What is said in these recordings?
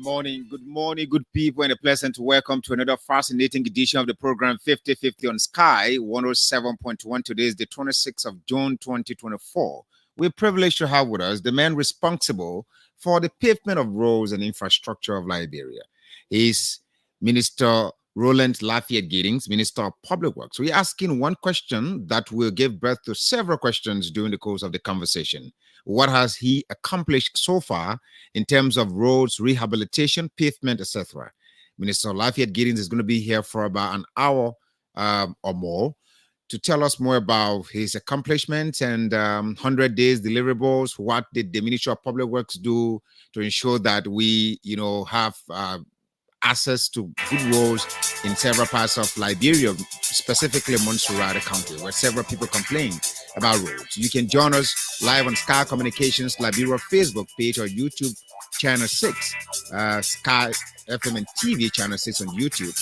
morning, good people, and a pleasant welcome to another fascinating edition of the program 50/50 on Sky 107.1. Today is the 26th of June 2024. We're privileged to have with us the man responsible for the pavement of roads and infrastructure of Liberia. He's Minister Roland Lafayette Giddings, Minister of Public Works. We're asking one question that will give birth to several questions during the course of the conversation. What has he accomplished so far in terms of roads, rehabilitation, pavement, etc.? Minister Lafayette Giddings is going to be here for about an hour or more to tell us more about his accomplishments and 100 days deliverables. What did the Ministry of Public Works do to ensure that we, have access to good roads in several parts of Liberia, specifically Monserrate County, where several people complain about roads. You can join us live on Sky Communications Liberia Facebook page or YouTube channel 6, Sky FM and TV channel 6 on YouTube,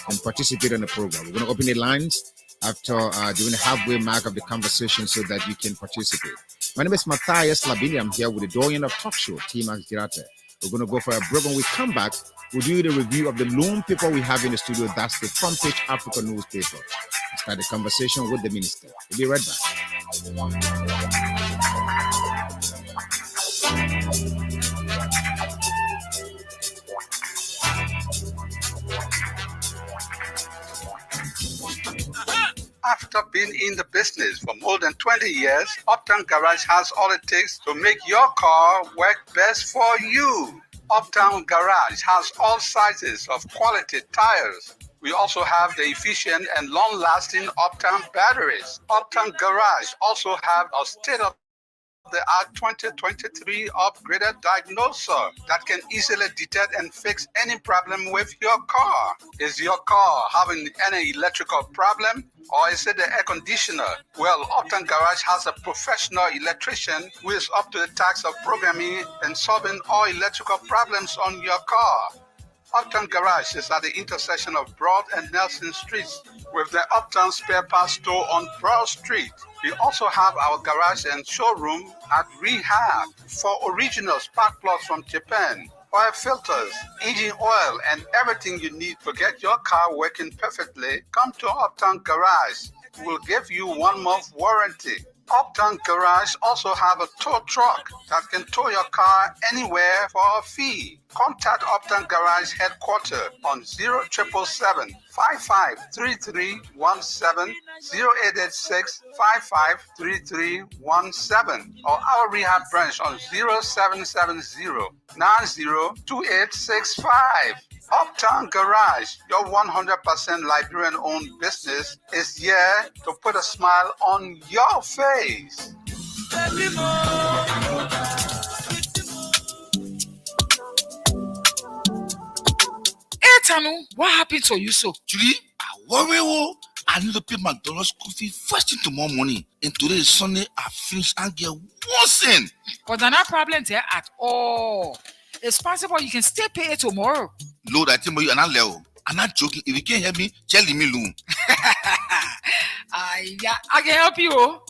and participate on the program. We're going to open the lines after doing the halfway mark of the conversation so that you can participate. My name is Matthias Labili. I'm here with the Doyen of Talk Show, Team Girate. We're going to go for a break. When we come back, we'll do the review of the loan paper we have in the studio. That's the Front Page Africa newspaper. We'll start the conversation with the minister. We'll be right back. After being in the business for more than 20 years, Uptown Garage has all it takes to make your car work best for you. Uptown Garage has all sizes of quality tires. We also have the efficient and long-lasting Uptown batteries. Uptown Garage also have a state-of-the-art 2023 upgraded diagnoser that can easily detect and fix any problem with your car. Is your car having any electrical problem, or is it the air conditioner? Well, Uptown Garage has a professional electrician who is up to the task of programming and solving all electrical problems on your car. Uptown Garage is at the intersection of Broad and Nelson Streets with the Uptown Spare Parts Store on Broad Street. We also have our garage and showroom at Rehab for original spark plugs from Japan, oil filters, engine oil, and everything you need to get your car working perfectly. Come to Uptown Garage. We'll give you 1 month warranty. Uptown Garage also have a tow truck that can tow your car anywhere for a fee. Contact Uptown Garage headquarters on 0777 553317, 0886 553317, or our rehab branch on 0770 902865. Uptown Garage, your 100% Liberian-owned business, is here to put a smile on your face. Hey, Tanu, what happened to you so? Julie, I worry. I need to pay McDonald's school fee first thing tomorrow morning. And today is Sunday. I finish and get worse in. But there's no problem there at all. It's possible you can still pay it tomorrow. Lord, I tell you, I'm not level. I'm not joking. If you can't help me, tell me loan. Yeah, I can help you.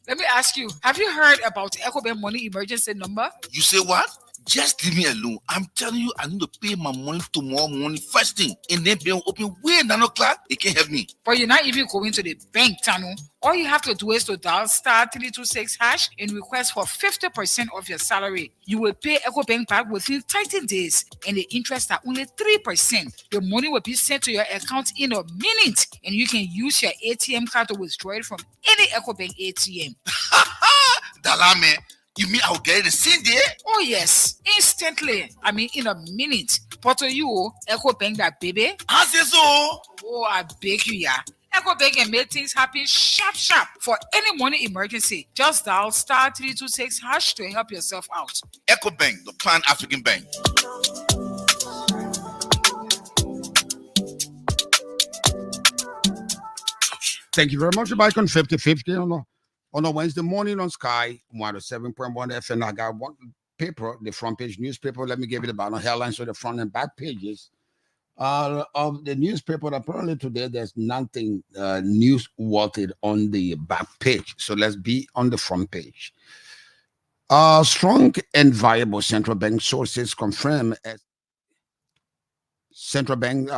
Let me ask you, have you heard about EcoBank Money Emergency Number? You say what? Just leave me alone. I'm telling you, I need to pay my money tomorrow morning first thing. And then be open way 9 o'clock. It can't help me. But you're not even going to the bank, Tanu. All you have to do is to dial *326# and request for 50% of your salary. You will pay EcoBank back within 30 days, and the interest are only 3%. The money will be sent to your account in a minute, and you can use your ATM card to withdraw it from any EcoBank ATM. Dalame. You mean I'll get it the same day? Oh, yes. Instantly. I mean, in a minute. But to you, EcoBank that baby. I say so. Oh, I beg you, yeah. EcoBank can make things happen sharp. For any money emergency, just dial *326# to help yourself out. EcoBank, the Pan African Bank. Thank you very much. We're back on 50/50 on a Wednesday morning on Sky 107.1 FM. I got one paper, the front page newspaper. Let me give it about the headlines to the front and back pages of the newspaper. Apparently today there's nothing newsworthy on the back page. So let's be on the front page. Strong and viable central bank sources confirm as Central bank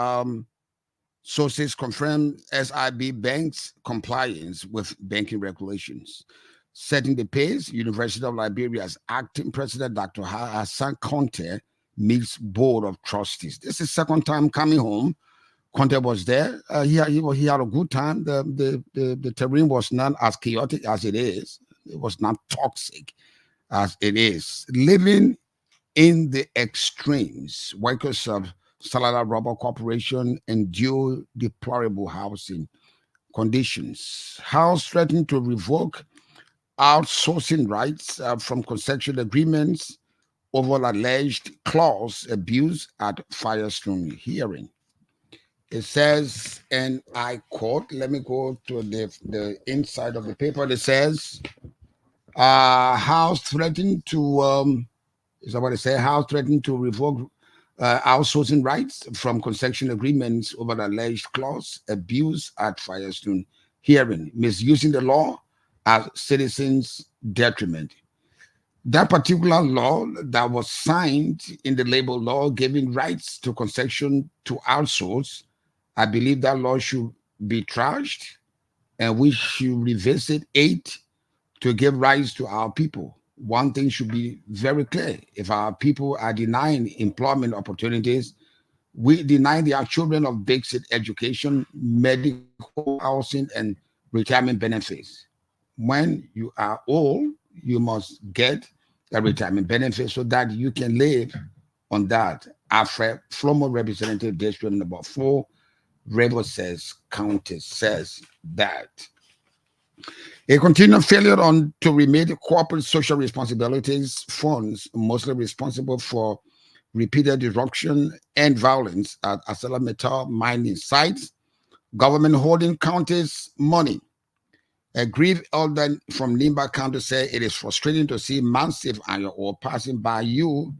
sources confirm SIB banks compliance with banking regulations. Setting the pace, University of Liberia's acting president, Dr. Hassan Conte, meets board of trustees. This is second time coming home. Conte was there. He had a good time. The terrain was not as chaotic as it is. It was not toxic as it is. Living in the extremes, workers of Salada Rubber Corporation endure deplorable housing conditions. House threatened to revoke outsourcing rights from concession agreements over alleged clause abuse at Firestone hearing. It says, and I quote, let me go to the inside of the paper. It says, House threatened to, is that what it says? House threatened to revoke outsourcing rights from concession agreements over alleged clause abuse at Firestone hearing, misusing the law as citizens' detriment. That particular law that was signed in the labor law giving rights to concession to outsource, I believe that law should be trashed and we should revisit it to give rights to our people. One thing should be very clear. If our people are denying employment opportunities, we deny their children of basic education, medical, housing, and retirement benefits. When you are old, you must get a retirement benefit so that you can live on that. After former Representative District number 4, River says, County says that. A continued failure to remit corporate social responsibilities funds, mostly responsible for repeated disruption and violence at Asala Metal mining sites, government holding counties' money. A grieved elder from Nimba County said it is frustrating to see massive iron ore passing by you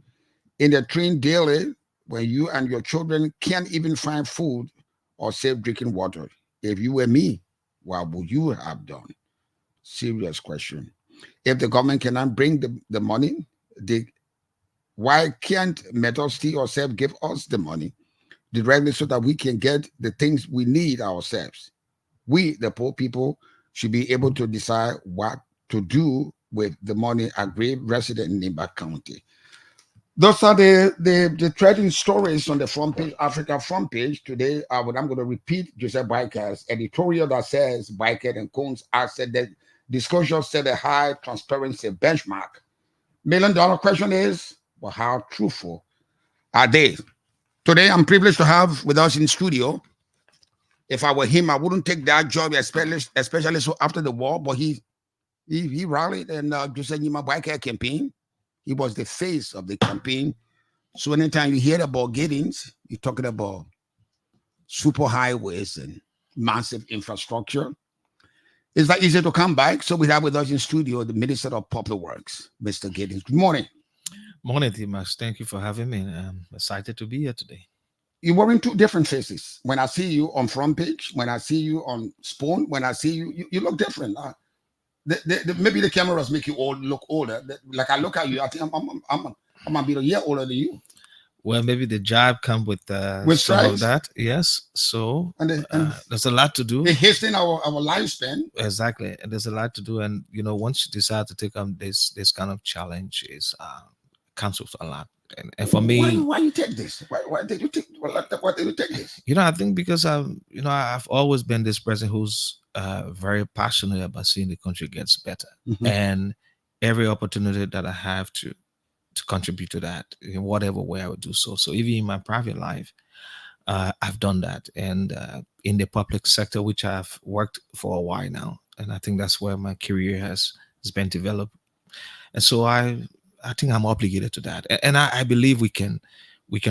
in the train daily when you and your children can't even find food or safe drinking water. If you were me, what would you have done? Serious question. If the government cannot bring the money, why can't Metal Steel or SEF give us the money directly so that we can get the things we need ourselves? We, the poor people, should be able to decide what to do with the money aggrieved resident in Nimba County. Those are the trading stories on the front page, Africa front page. Today, I'm going to repeat Joseph Boyket's editorial that says Boyket and Coons said that disclosure set a high transparency benchmark. $1 million question is, well, how truthful are they? Today, I'm privileged to have with us in studio. If I were him, I wouldn't take that job, especially so after the war. But he rallied and just said, Boyket campaign. He was the face of the campaign. So anytime you hear about Giddings, you're talking about super highways and massive infrastructure. It's not easy to come back. So we have with us in studio the Minister of Public Works, Mr. Giddings. Good morning. Morning, Dimas. Thank you for having me. I'm excited to be here today. You're wearing two different faces. When I see you on front page, when I see you on Spoon, when I see you, you look different. Maybe the cameras make you look older. Like I look at you, I think I'm a bit a year older than you. Well, maybe the job come with some stripes? of that. Yes. So And there's a lot to do. they hasten our lifespan. Exactly. And there's a lot to do. And, once you decide to take on this kind of challenge, is comes with a lot. And for me, why you take this? Why did you take? Why did you take this? I think because I've always been this person who's very passionate about seeing the country gets better, and every opportunity that I have to contribute to that in whatever way I would do so. So even in my private life, I've done that, and in the public sector, which I've worked for a while now, and I think that's where my career has been developed, and so I think I'm obligated to that, and I believe we can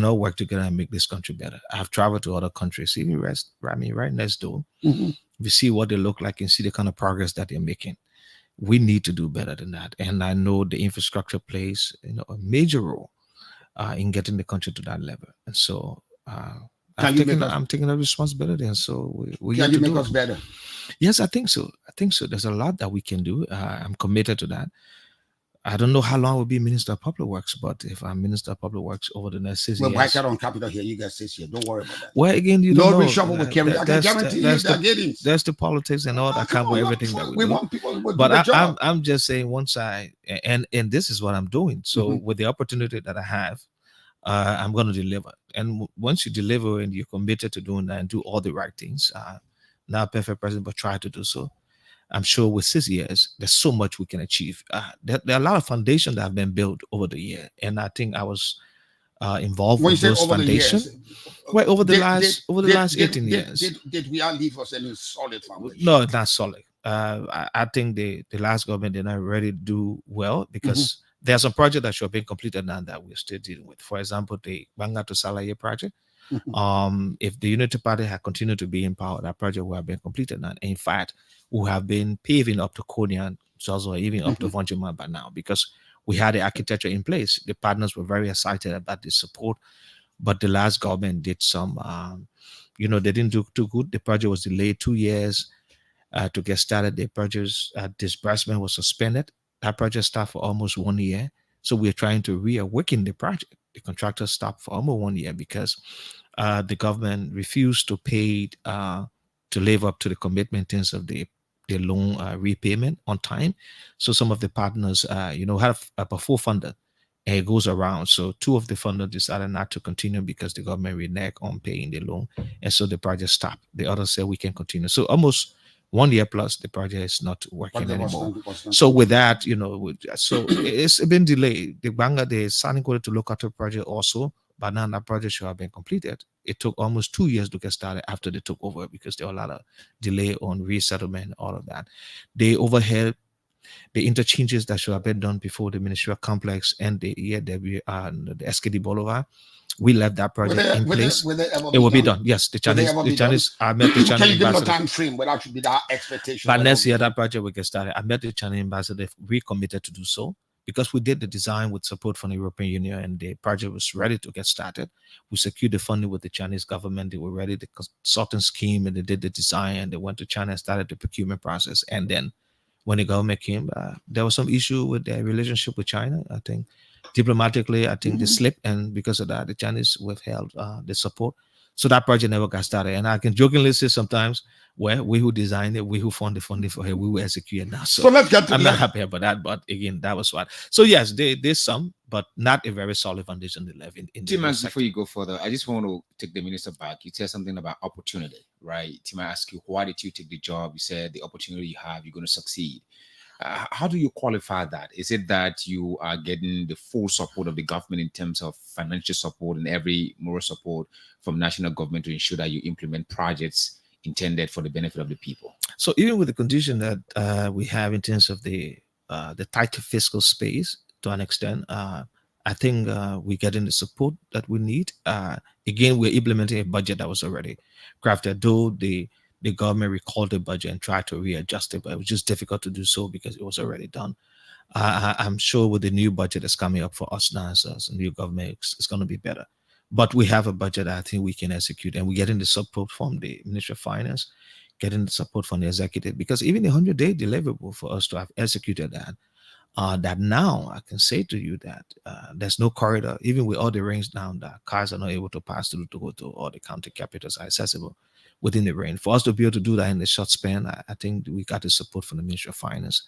all work together and make this country better. I've traveled to other countries, even right next door. We see what they look like and see the kind of progress that they're making. We need to do better than that, and I know the infrastructure plays a major role in getting the country to that level. And so I'm taking the responsibility, and so we can you make us better? Yes, I think so. There's a lot that we can do. I'm committed to that. I don't know how long I will be Minister of Public Works, but if I'm Minister of Public Works over the next 6 Well, years. Mike on Capitol here, you guys 6 years. Don't worry about that. Well, again, you no don't know. reshuffle will carry. I can guarantee you that Giddings. There's the politics and all that come with everything that we do. Want people to But do the job. I'm just saying one side, and this is what I'm doing. So with the opportunity that I have, I'm going to deliver. And once you deliver and you're committed to doing that and do all the right things, not perfect president, but try to do so. I'm sure with 6 years, there's so much we can achieve. There are a lot of foundations that have been built over the year, and I think I was involved with those foundations. Well, over the last 18 years. Did we all leave us any solid foundation? No, not solid. I think the last government did not really do well because there's some project that should have been completed now that we're still dealing with. For example, the Banga to Salaye project. If the Unity Party had continued to be in power, that project would have been completed now. In fact, we have been paving up to Kodian, so even up to Vonjima by now, because we had the architecture in place. The partners were very excited about the support, but the last government did some, they didn't do too good. The project was delayed 2 years to get started. The project's disbursement was suspended. That project stopped for almost 1 year. So we're trying to reawaken the project. The contractor stopped for almost 1 year because the government refused to pay to live up to the commitment in terms of the loan repayment on time. So some of the partners, have a full funder, and it goes around. So 2 of the funders decided not to continue because the government reneged on paying the loan, and so the project stopped. The others said we can continue. So almost 1 year plus, the project is not working anymore. So with that, so it's been delayed. The Banga, the signing quota to look at the project also, but now that project should have been completed. It took almost 2 years to get started after they took over because there were a lot of delay on resettlement, all of that. They overhead the interchanges that should have been done before the ministerial complex and the EAW and the SKD Boulevard. We left that project in place. It will be done. Yes, the Chinese. I met the Chinese Can you give ambassador. a time frame without be that expectation? But next year, that project will get started. I met the Chinese ambassador. We committed to do so because we did the design with support from the European Union, and the project was ready to get started. We secured the funding with the Chinese government. They were ready, the consulting scheme, and they did the design, and they went to China and started the procurement process. And then when the government came, there was some issue with their relationship with China. I think diplomatically, they slipped, and because of that, the Chinese withheld the support. So that project never got started. And I can jokingly say sometimes, well, we who designed it, we who found the funding for it, we will execute it now. So let's get to I'm not happy about that, but again, that was what. So yes, there's some, but not a very solid foundation they left in Timas, before you go further, I just want to take the minister back. You said something about opportunity, right? Tim, I ask you, why did you take the job? You said the opportunity you have, you're going to succeed. How do you qualify that? Is it that you are getting the full support of the government in terms of financial support and every moral support from national government to ensure that you implement projects intended for the benefit of the people? So even with the condition that we have in terms of the tighter fiscal space, to an extent, I think we're getting the support that we need. Again, we're implementing a budget that was already crafted, though the government recalled the budget and tried to readjust it, but it was just difficult to do so because it was already done. I'm sure with the new budget that's coming up for us now as a new government, it's going to be better. But we have a budget I think we can execute, and we're getting the support from the Ministry of Finance, getting the support from the executive, because even the 100-day deliverable for us to have executed that, that now I can say to you that there's no corridor, even with all the rains now, that cars are not able to pass through to go to all the county capitals are accessible within the rain. For us to be able to do that in a short span, I think we got the support from the Ministry of Finance,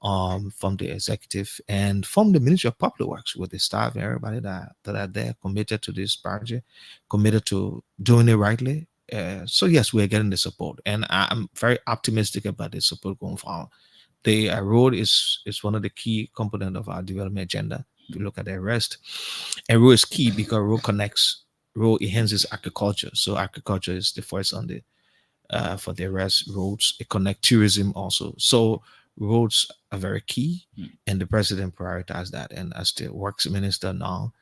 from the executive, and from the Ministry of Public Works, with the staff and everybody that are there committed to this project, committed to doing it rightly. So yes, we're getting the support, and I'm very optimistic about the support going forward. The road is one of the key components of our development agenda. If you look at the rest, and road is key because road enhances agriculture. So agriculture is the first on the for the rest. Roads, it connect tourism also. So roads are very key, and the president prioritized that. And as the works minister now,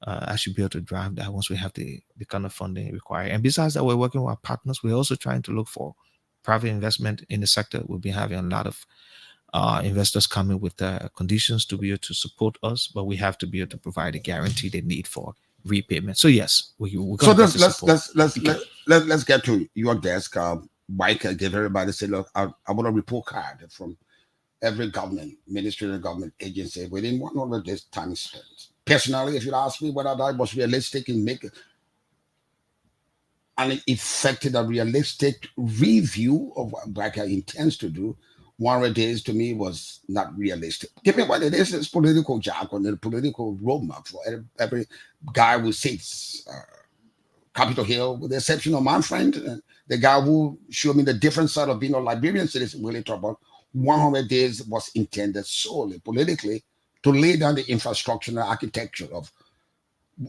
I should be able to drive that once we have the kind of funding required. And besides that, we're working with our partners. We're also trying to look for private investment in the sector. We'll be having a lot of investors coming with conditions to be able to support us, but we have to be able to provide a guarantee they need for repayment. So yes, we're so let's get to your desk. Mike, give everybody say, look, I want a report card from every government, ministry and government agency within 100 days time spent. Personally, if you ask me whether that was realistic in making an effective and realistic review of what Barker intends to do, 100 days to me was not realistic. Give me what it is, it's political jargon and political roadmap for every guy who sits Capitol Hill, with the exception of my friend, the guy who showed me the different side of being a Liberian citizen, really talk about 100 days was intended solely politically to lay down the infrastructure and architecture of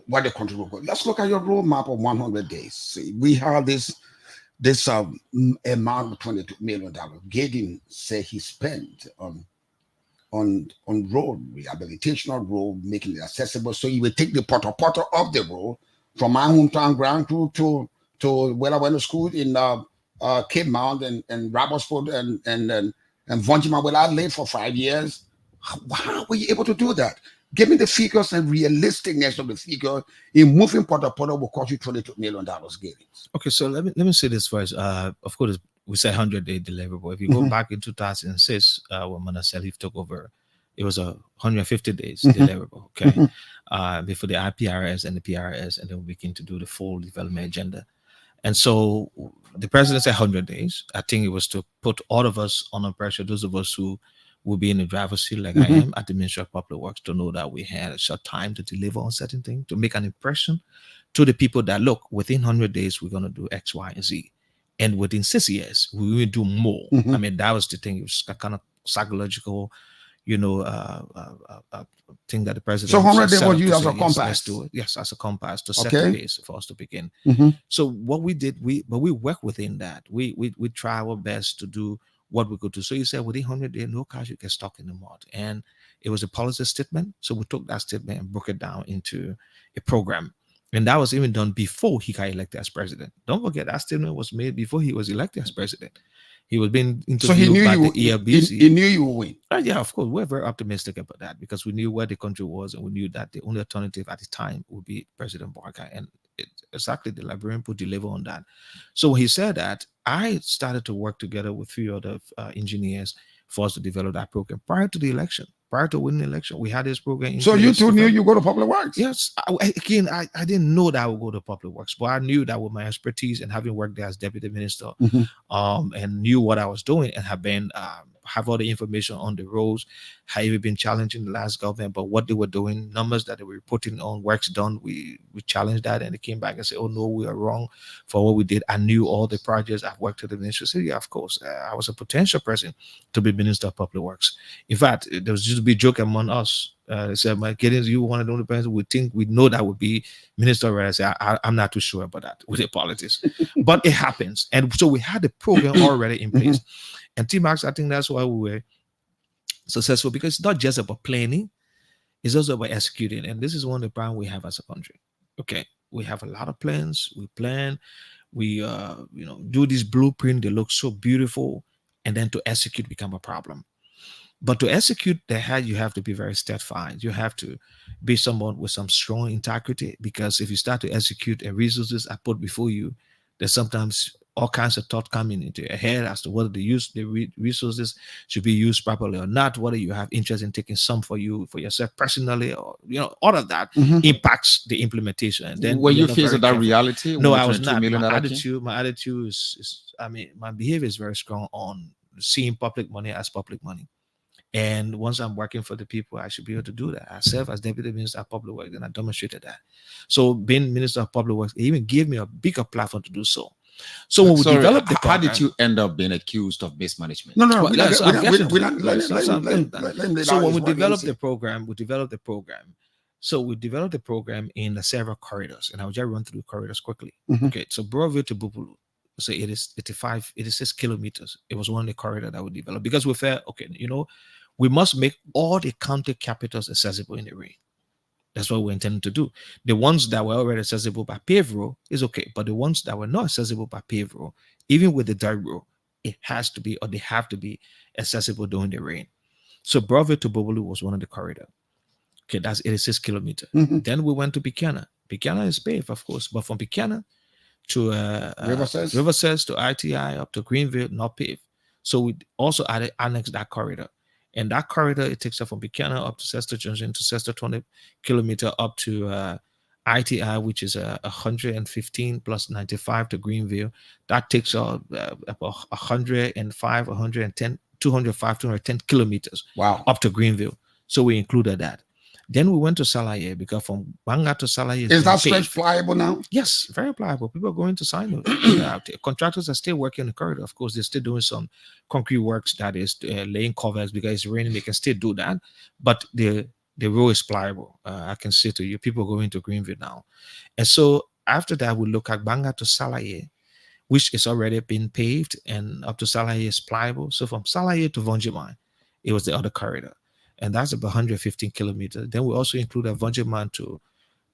what the country will go. Let's look at your roadmap of 100 days. See, we have this amount of $22 million. Giddings said he spent on road rehabilitation of road, making it accessible. So you would take the porta of the road from my hometown ground to where I went to school in Cape Mount and Robertsport and Vonjima, where I lived for 5 years. How were you able to do that? Give me the figures and realisticness of the figure. In moving porta will cost you $22 million, Giddings. Okay, so let me say this first. Of course, we say 100-day deliverable. If you go back in 2006, when Manasel took over, it was 150 days deliverable. Okay, before the IPRS and the PRS, and then we begin to do the full development agenda. And so the president said 100 days. I think it was to put all of us under pressure, those of us who will be in the driver's seat like I am at the Ministry of Public Works, to know that we had a short time to deliver on certain things, to make an impression to the people that, look, within 100 days, we're going to do X, Y, and Z. And within 6 years, we will do more. I mean, that was the thing. It was a kind of psychological, thing that the president. So 100 days was used as a compass. Let's do it. Yes, as a compass to set the pace for us to begin. So what we did, we work within that. We try our best to do what we could do. So you said within 100 days, no car should get stuck in the mud. And it was a policy statement. So we took that statement and broke it down into a program. And that was even done before he got elected as president. Don't forget, that statement was made before he was elected as president. He was being interviewed by the ELBC. He knew you would win. Yeah, of course. We're very optimistic about that because we knew where the country was, and we knew that the only alternative at the time would be President Barker. And exactly, the Liberian put deliver on that. So when he said that, I started to work together with 3 other engineers for us to develop that program prior to the election. Prior to winning the election, we had this program. So you two knew you go to Public Works? Yes. I didn't know that I would go to Public Works, but I knew that with my expertise and having worked there as deputy minister, and knew what I was doing, and have all the information on the roads, how even been challenging the last government, but what they were doing, numbers that they were putting on, works done. We challenged that, and they came back and said, "Oh no, we are wrong for what we did." I knew all the projects. I've worked at the ministry. So yeah, of course, I was a potential person to be Minister of Public Works. In fact, there was just a big joke among us. They said, "My Giddings, you one of the only person we know that would be minister." I said, I'm not too sure about that with the politics, but it happens. And so we had the program already in place. And T-Max, I think that's why we were successful, because it's not just about planning, it's also about executing. And this is one of the problems we have as a country. Okay, we have a lot of plans. We plan, we do this blueprint. They look so beautiful, and then to execute become a problem. But to execute that, you have to be very steadfast. You have to be someone with some strong integrity, because if you start to execute and resources are put before you, there's sometimes all kinds of thought coming into your head as to whether the resources should be used properly or not, whether you have interest in taking some for yourself personally, or all of that impacts the implementation. And then were you faced with that reality? No, I was not. My attitude is my behavior is very strong on seeing public money as public money. And once I'm working for the people, I should be able to do that. I serve as Deputy Minister of Public Works, and I demonstrated that. So being Minister of Public Works, it even gave me a bigger platform to do so. So when we developed the program, how did you end up being accused of mismanagement? So when we developed the program, So we developed the program in several corridors, and I'll just run through the corridors quickly. Okay, so Broadview to Bupulu, so it is 86 kilometers. It was one of the corridors that we developed because we felt, okay, we must make all the county capitals accessible in the rain. That's what we intended to do. The ones that were already accessible by paved road is okay, but the ones that were not accessible by paved road, even with the dirt road, it has to be, or they have to be accessible during the rain. So Broadview to Bupulu was one of the corridors. Okay, that's 86 kilometers. Then we went to Buchanan. Buchanan is paved, of course, but from Buchanan to Riverside to ITI up to Greenville, not paved. So we also annexed that corridor. And that corridor, it takes us from Buchanan up to Cester Junction to Cester 20 kilometer up to ITI, which is 115 plus 95 to Greenville. That takes about 105, 110, 205, 210 kilometers Wow. up to Greenville. So we included that. Then we went to Salaye because from Banga to Salaye Is that paved. stretch pliable now? Yes, very pliable. People are going to sign it. Contractors are still working on the corridor. Of course, they're still doing some concrete works, that is laying covers because it's raining. They can still do that, but the road is pliable. I can say to you, people are going to Greenville now. And so after that, we look at Banga to Salaye, which is already been paved, and up to Salaye is pliable. So from Salaye to Vonjiman, it was the other corridor. And that's about 115 kilometers. Then we also included Vonjiman to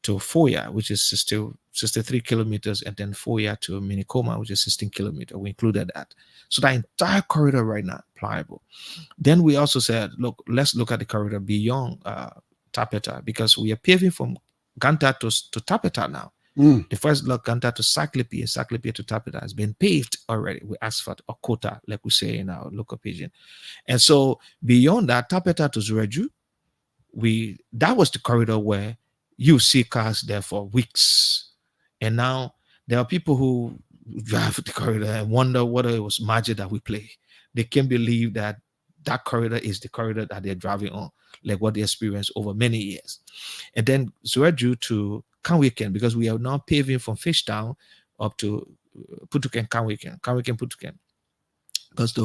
Foya, which is 63 kilometers, and then Foya to Minicoma, which is 16 kilometers. We included that. So that entire corridor right now, pliable. Then we also said, look, let's look at the corridor beyond Tapeta, because we are paving from Ganta to Tapeta now. The first block, Ganta to Saclipia to Tapeta, has been paved already with asphalt or quota, like we say in our local pidgin. And so beyond that, Tapeta to Zureju, that was the corridor where you see cars there for weeks. And now there are people who drive the corridor and wonder whether it was magic that we play. They can't believe that corridor is the corridor that they're driving on, like what they experienced over many years. And then Zureju to Kanwiken, because we are now paving from Fishtown up to Putuken, Kanwiken, Putuken. Because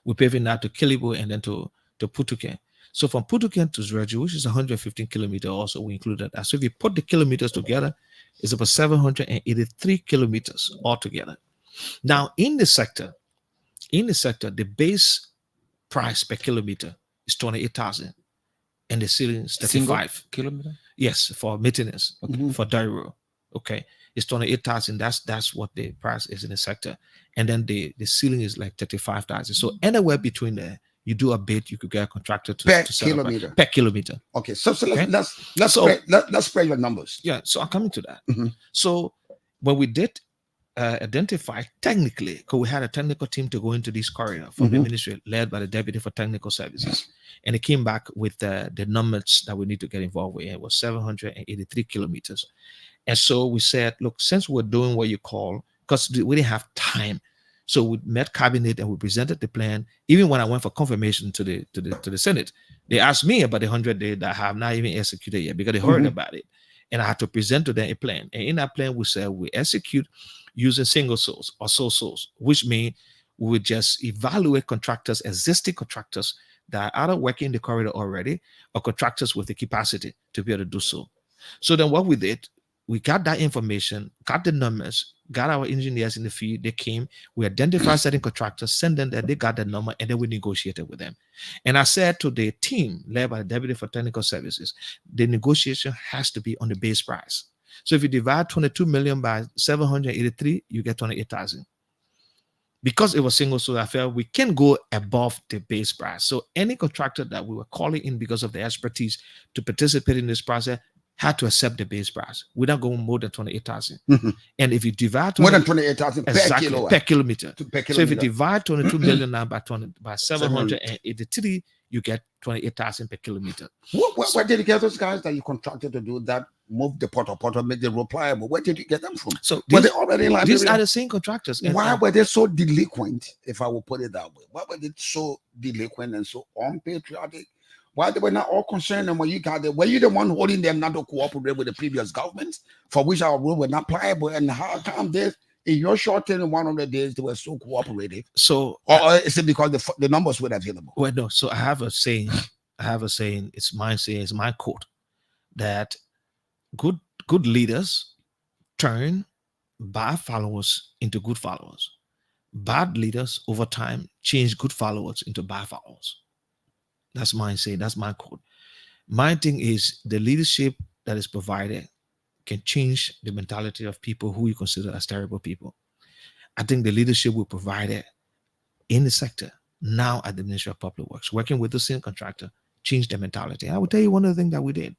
we're paving now to Kilibo and then to Putuken. So from Putuken to Zureju, which is 115 kilometers, also we included that. So if you put the kilometers together, it's about 783 kilometers altogether. Now in the sector, the base price per kilometer is 28,000, and the ceiling is 35 kilometer. Yes, for maintenance, for Dairo. Okay, it's 28,000. That's what the price is in the sector, and then the ceiling is like 35,000. So anywhere between there, you do a bid, you could get a contractor to per set up kilometer. per kilometer. Okay, so Okay. let's spread your numbers. Yeah, so I'm coming to that. So when we did identify technically, because we had a technical team to go into this corridor from the ministry led by the deputy for technical services, and it came back with the numbers that we need to get involved with. It was 783 kilometers. And so we said, look, since we're doing what you call, because we didn't have time, so we met cabinet and we presented the plan. Even when I went for confirmation to the Senate, they asked me about the 100 days that I have not even executed yet, because they heard about it, and I had to present to them a plan. And in that plan, we said we execute using single source or sole source, which means we would just evaluate contractors, existing contractors that are either working in the corridor already or contractors with the capacity to be able to do so. So then what we did, we got that information, got the numbers, got our engineers in the field. They came, we identified certain contractors, sent them there, they got the number, and then we negotiated with them. And I said to the team led by the Deputy for Technical Services, the negotiation has to be on the base price. So if you divide 22 million by 783, you get 28,000. Because it was single source, I felt we can go above the base price. So any contractor that we were calling in because of the expertise to participate in this process had to accept the base price. We're not going more than 28,000. And if you divide more than 28,000 exactly, per kilometer. So if you kilometer. divide 22 million now by 783, you get 28,000 per kilometer. Where did you get those guys that you contracted to do that, move the pot, make the road pliable? Where did you get them from? So were they already in Liberia? These are the same contractors. Why were they so delinquent, if I will put it that way? Why were they so delinquent and so unpatriotic? Why they were not all concerned? And when you got there, were you the one holding them not to cooperate with the previous governments for which our road were not pliable? And how come this in your short term, 100 days, they were so cooperative? So, or is it because the numbers were available? Well, no. So I have a saying. It's mine saying. It's my quote that good leaders turn bad followers into good followers. Bad leaders over time change good followers into bad followers. That's mine saying. That's my quote. My thing is the leadership that is provided can change the mentality of people who you consider as terrible people. I think the leadership we provided in the sector now at the Ministry of Public Works, working with the same contractor, changed their mentality. I will tell you one of the things that we did.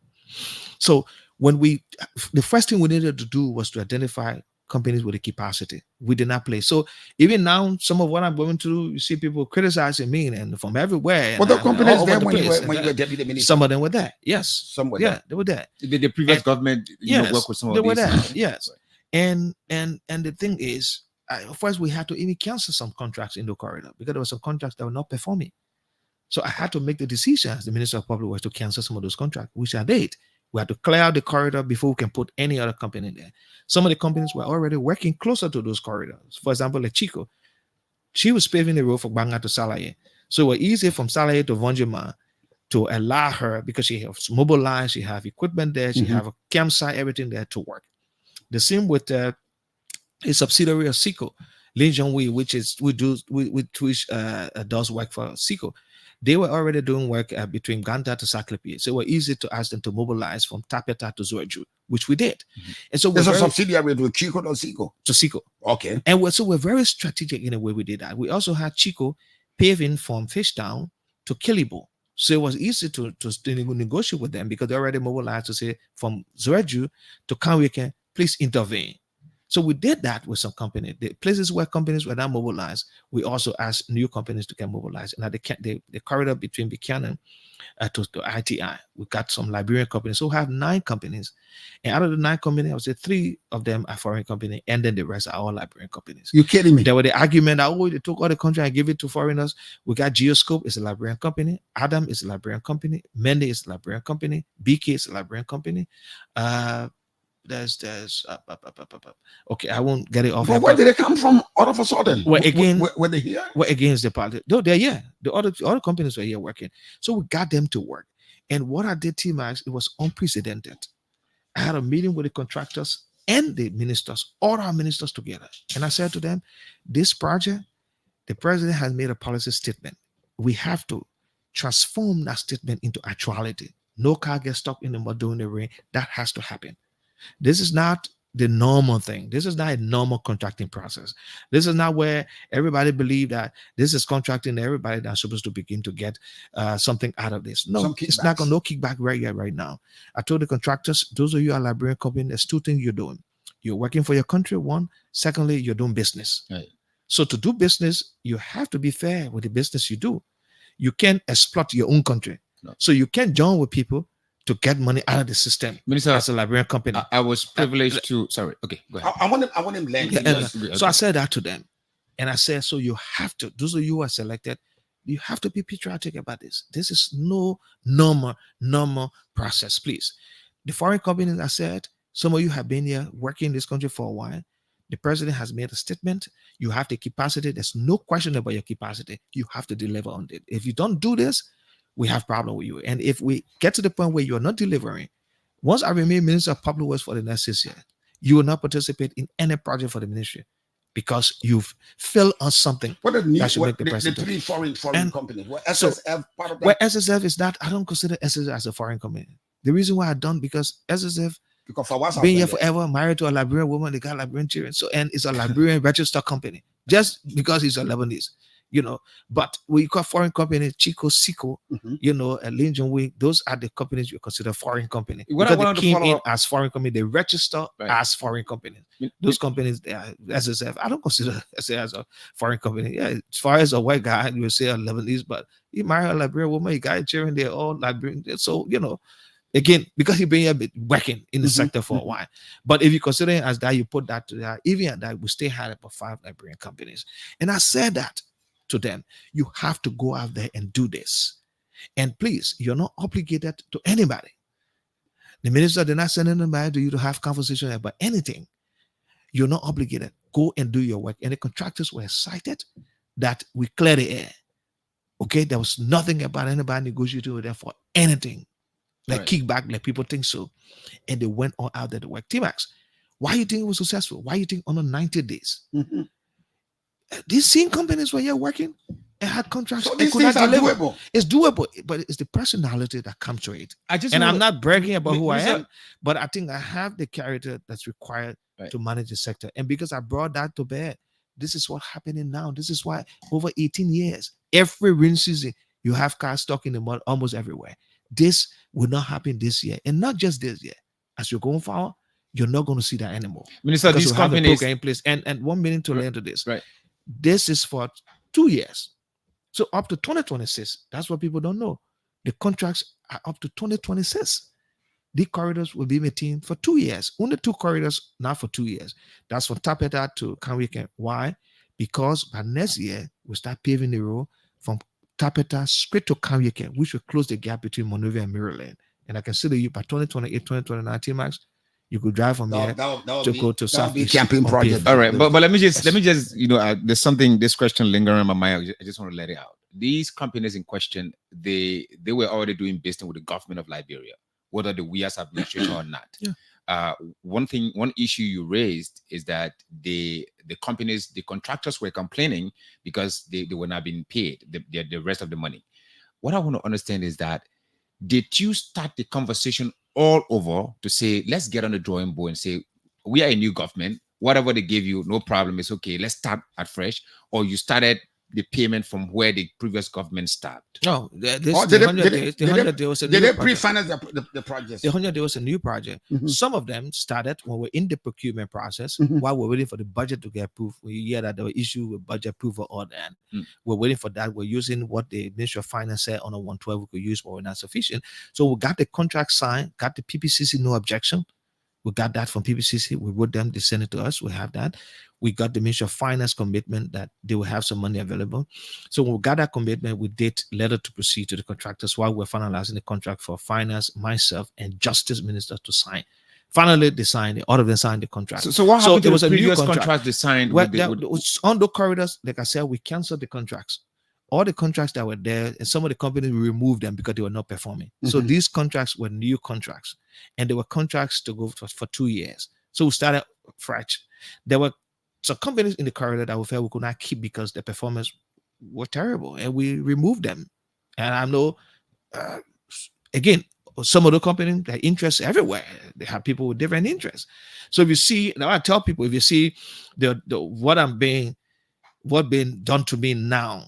So when the first thing we needed to do was to identify companies with the capacity. We did not play. So even now, some of what I'm going through, you see people criticizing me and from everywhere. Well, the and companies all there over the when place. you were deputy minister. Some of them were there. Yes. Some were Yeah, there. they were there. The previous And- government, Yes, work with some they of were these. there. Yes. And the thing is, first we had to even cancel some contracts in the corridor because there were some contracts that were not performing. So I had to make the decision as the Minister of Public Works to cancel some of those contracts, which I did. We had to clear out the corridor before we can put any other company in there. Some of the companies were already working closer to those corridors. For example, like Chico, she was paving the road from Banga to Salaye. So it was easy from Salaye to Vonjima to allow her, because she has mobilized, she have equipment there, she have a campsite, everything there to work. The same with a subsidiary of Seco, Lin Zhongwei, which does work for Seco. They were already doing work between Ganda to Saklipi. So it was easy to ask them to mobilize from Tapeta to Zoeju, which we did. And so There's a we're subsidiary with Chico or Seco. to Seco. Okay. And we're very strategic in the way we did that. We also had Chico paving from Fishtown to Kilibo. So it was easy to negotiate with them because they already mobilized to say from Zoeju to Kanwike, please intervene. So we did that with some companies. The places where companies were not mobilized, we also asked new companies to get mobilized. And at the corridor between Buchanan to ITI, we got some Liberian companies. So we have 9 companies. And out of the 9 companies, I would say 3 of them are foreign companies, and then the rest are all Liberian companies. You kidding me? There were the argument that, they took all the contract and give it to foreigners. We got Geoscope, it's a Liberian company. Adam is a Liberian company. Mende is a Liberian company. BK is a Liberian company. Okay, I won't get it off. But where did they come from all of a sudden? Well, again, were they here? Well, against the party. No, they're the other companies were here working. So we got them to work. And what I did, T-Max, it was unprecedented. I had a meeting with the contractors and the ministers, all our ministers together. And I said to them, this project, the president has made a policy statement. We have to transform that statement into actuality. No car gets stuck in the mud during the rain. That has to happen. This is not the normal thing. This is not a normal contracting process. This is not where everybody believe that this is contracting everybody that's supposed to begin to get something out of this. No, it's not going to no kickback right now. I told the contractors, those of you are Liberian company, there's 2 things you're doing. You're working for your country, one. Secondly, you're doing business. Right. So to do business, you have to be fair with the business you do. You can't exploit your own country. No. So you can't join with people to get money out of the system. Minister, as a Liberian company. I was privileged to. Sorry. Okay, go ahead. I want him land. So I said that to them, and I said, so you have to. Those of you who are selected, you have to be patriotic about this. This is no normal process, please. The foreign companies, I said, some of you have been here working in this country for a while. The president has made a statement. You have the capacity. There's no question about your capacity. You have to deliver on it. If you don't do this, we have problem with you. And if we get to the point where you're not delivering, once I remain Minister of Public Works for the next 6 years, you will not participate in any project for the ministry because you've failed on something that should make the president. The 3 foreign companies. Were SSF part of that? Well, SSF is not, I don't consider SSF as a foreign company. The reason why I don't, because SSF been here forever, married to a Liberian woman, they got Liberian children. So, and it's a Liberian registered company just because he's a Lebanese. But we call foreign companies Chico, Seco, and Lin Zhongwei, those are the companies you consider foreign company. Because they came in as foreign company, they register as foreign companies. Those companies, they are SSF. I don't consider SSF as a foreign company. Yeah, as far as a white guy, you would say a Lebanese, but he married a Liberian woman, he got children, they're all Liberian. So, again, because he been here working in the sector for a while. But if you consider it as that, you put that to that, even at that, we still had about 5 Liberian companies. And I said that to them, you have to go out there and do this. And please, you're not obligated to anybody. The minister did not send anybody to you to have conversation about anything. You're not obligated. Go and do your work. And the contractors were excited that we clear the air. Okay, there was nothing about anybody negotiating with them for anything. Like kickback, like people think so. And they went all out there to work. T-Max, why do you think it was successful? Why do you think under 90 days? These same companies were here working and had contracts. So these things are doable. It's doable, but it's the personality that comes to it. I'm not bragging about who I am, but I think I have the character that's required to manage the sector. And because I brought that to bear, this is what's happening now. This is why over 18 years, every rain season, you have cars stuck in the mud almost everywhere. This will not happen this year. And not just this year. As you're going forward, you're not going to see that anymore. Minister, Because these we have the companies, program in place. And 1 minute to learn to this. right? This is for 2 years. So up to 2026. That's what people don't know. The contracts are up to 2026. The corridors will be maintained for 2 years. Only 2 corridors, not for 2 years. That's from Tapeta to Kanwiken. Why? Because by next year, we'll start paving the road from Tapeta straight to Kanwiken, which will close the gap between Monrovia and Maryland. And I can see that you by 2028, 2029 T-Max, you could drive from here to go to Southeast. Camping project. All right, but let me just there's something, this question lingering in my mind. I just want to let it out. These companies in question, they were already doing business with the government of Liberia, whether the WIAS administration or not. Yeah. One issue you raised is that the companies, the contractors were complaining because they were not being paid the rest of the money. What I want to understand is that, did you start the conversation all over to say, let's get on the drawing board and say, we are a new government, whatever they give you, no problem, it's okay, let's start at fresh? Or you started the payment from where the previous government stopped? No, Did they pre-finance the project? The 100 Day was a new project. Mhm. Some of them started when we're in the procurement process, Mhm. while we're waiting for the budget to get approved. We hear that there were issues with budget approval or that. Mm. We're waiting for that. We're using what the Ministry of Finance said on a 112 we could use, but we're not sufficient. So we got the contract signed, got the PPCC no objection. We got that from PPCC. We wrote them, they sent it to us. We have that. We got the Ministry of Finance commitment that they will have some money available. So when we got that commitment, we did letter to proceed to the contractors while we're finalizing the contract for finance, myself, and justice minister to sign. Finally, they signed it. All of them signed the contract. So what happened to was the a new previous contract. contract they signed? Well, with on the corridors, like I said, we canceled the contracts. All the contracts that were there, and some of the companies we removed them because they were not performing. So Mhm. these contracts were new contracts, and they were contracts to go for 2 years. So we started fresh. There were some companies in the corridor that we felt we could not keep because their performance were terrible, and we removed them. And I know, again, some of the companies, their interests everywhere. They have people with different interests. So if you see, now I tell people, if you see what being done to me now,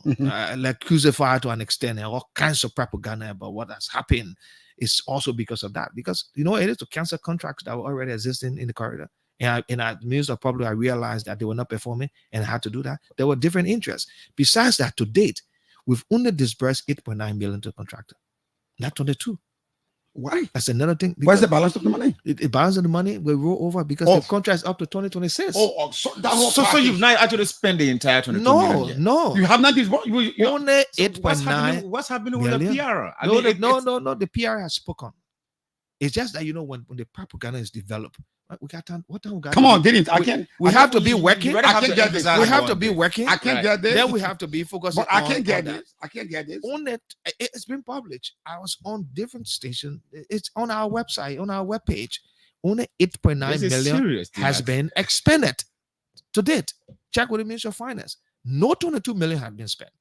like crucified to an extent, and all kinds of propaganda about what has happened, is also because of that. Because it is to cancel contracts that were already existing in the corridor. And at Minister of Public, I realized that they were not performing and I had to do that. There were different interests. Besides that, to date, we've only disbursed 8.9 million to the contractor, not 22. Why? That's another thing. Where's the balance of the money? The balance of the money will roll over because the contract is up to 2026. So that whole so you've not actually spent the entire 22 million yet? No. You have not disbursed. Only 8.9. What's happening with the million? PR? No. The PR has spoken. It's just that when the propaganda is developed, we got time. What time we got? Come on, didn't I can't. We have to be working. I can't get this. We have to be working. I can't get this. Then we have to be focused. But I can't get this. I can't get this. On it, it's been published. I was on different stations. It's on our website, on our webpage. Only 8.9 million has been expended to date. Check with the Ministry of Finance. No 22 million has been spent.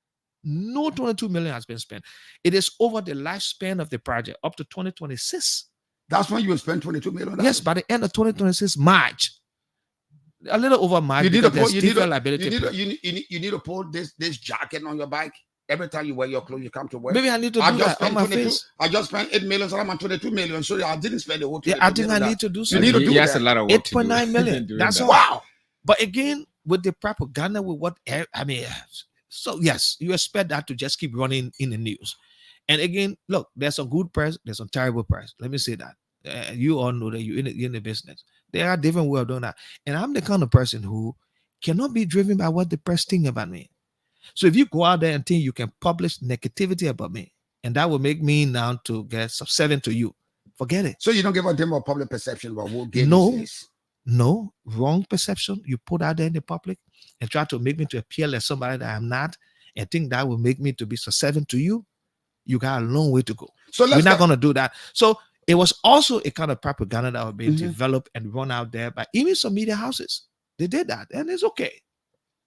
No 22 million has been spent. It is over the lifespan of the project up to 2026. That's when you will spend 22 million. Yes, by the end of 2026, March. A little over March. You need to pull, you need to pull this jacket on your bike every time you wear your clothes. You come to work. Maybe I need to do that on my face. I just spent 8 million, so I'm on 22 million. So I didn't spend the whole. Yeah, I think I need to do You something. need to do Yes, that. a lot of work. 8.9 million. That's that. wow. But again, with the propaganda, with what I mean, so yes, you expect that to just keep running in the news. And again, look, there's some good press, there's some terrible press. Let me say that. You all know that you're in the business. There are different ways of doing that. And I'm the kind of person who cannot be driven by what the press think about me. So if you go out there and think you can publish negativity about me, and that will make me now to get subservient to you, forget it. So you don't give a damn about public perception about what Giddings No. is. No, wrong perception. You put out there in the public and try to make me to appear like somebody that I'm not, and think that will make me to be subservient to you. You got a long way to go. So we're not going to do that. So it was also a kind of propaganda that was being developed and run out there by even some media houses. They did that, and it's okay.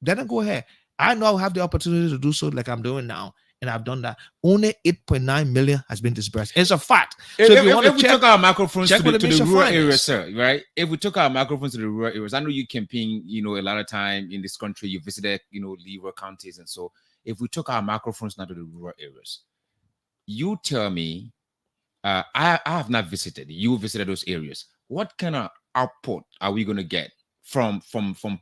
Then go ahead. I know I have the opportunity to do so, like I'm doing now, and I've done that. Only 8.9 million has been disbursed. It's a fact. So if we took our microphones to the rural areas, sir, right? If we took our microphones to the rural areas, I know you campaign, a lot of time in this country. You visited, rural counties, and so if we took our microphones now to the rural areas, you tell me. I have not visited. You visited those areas. What kind of output are we going to get from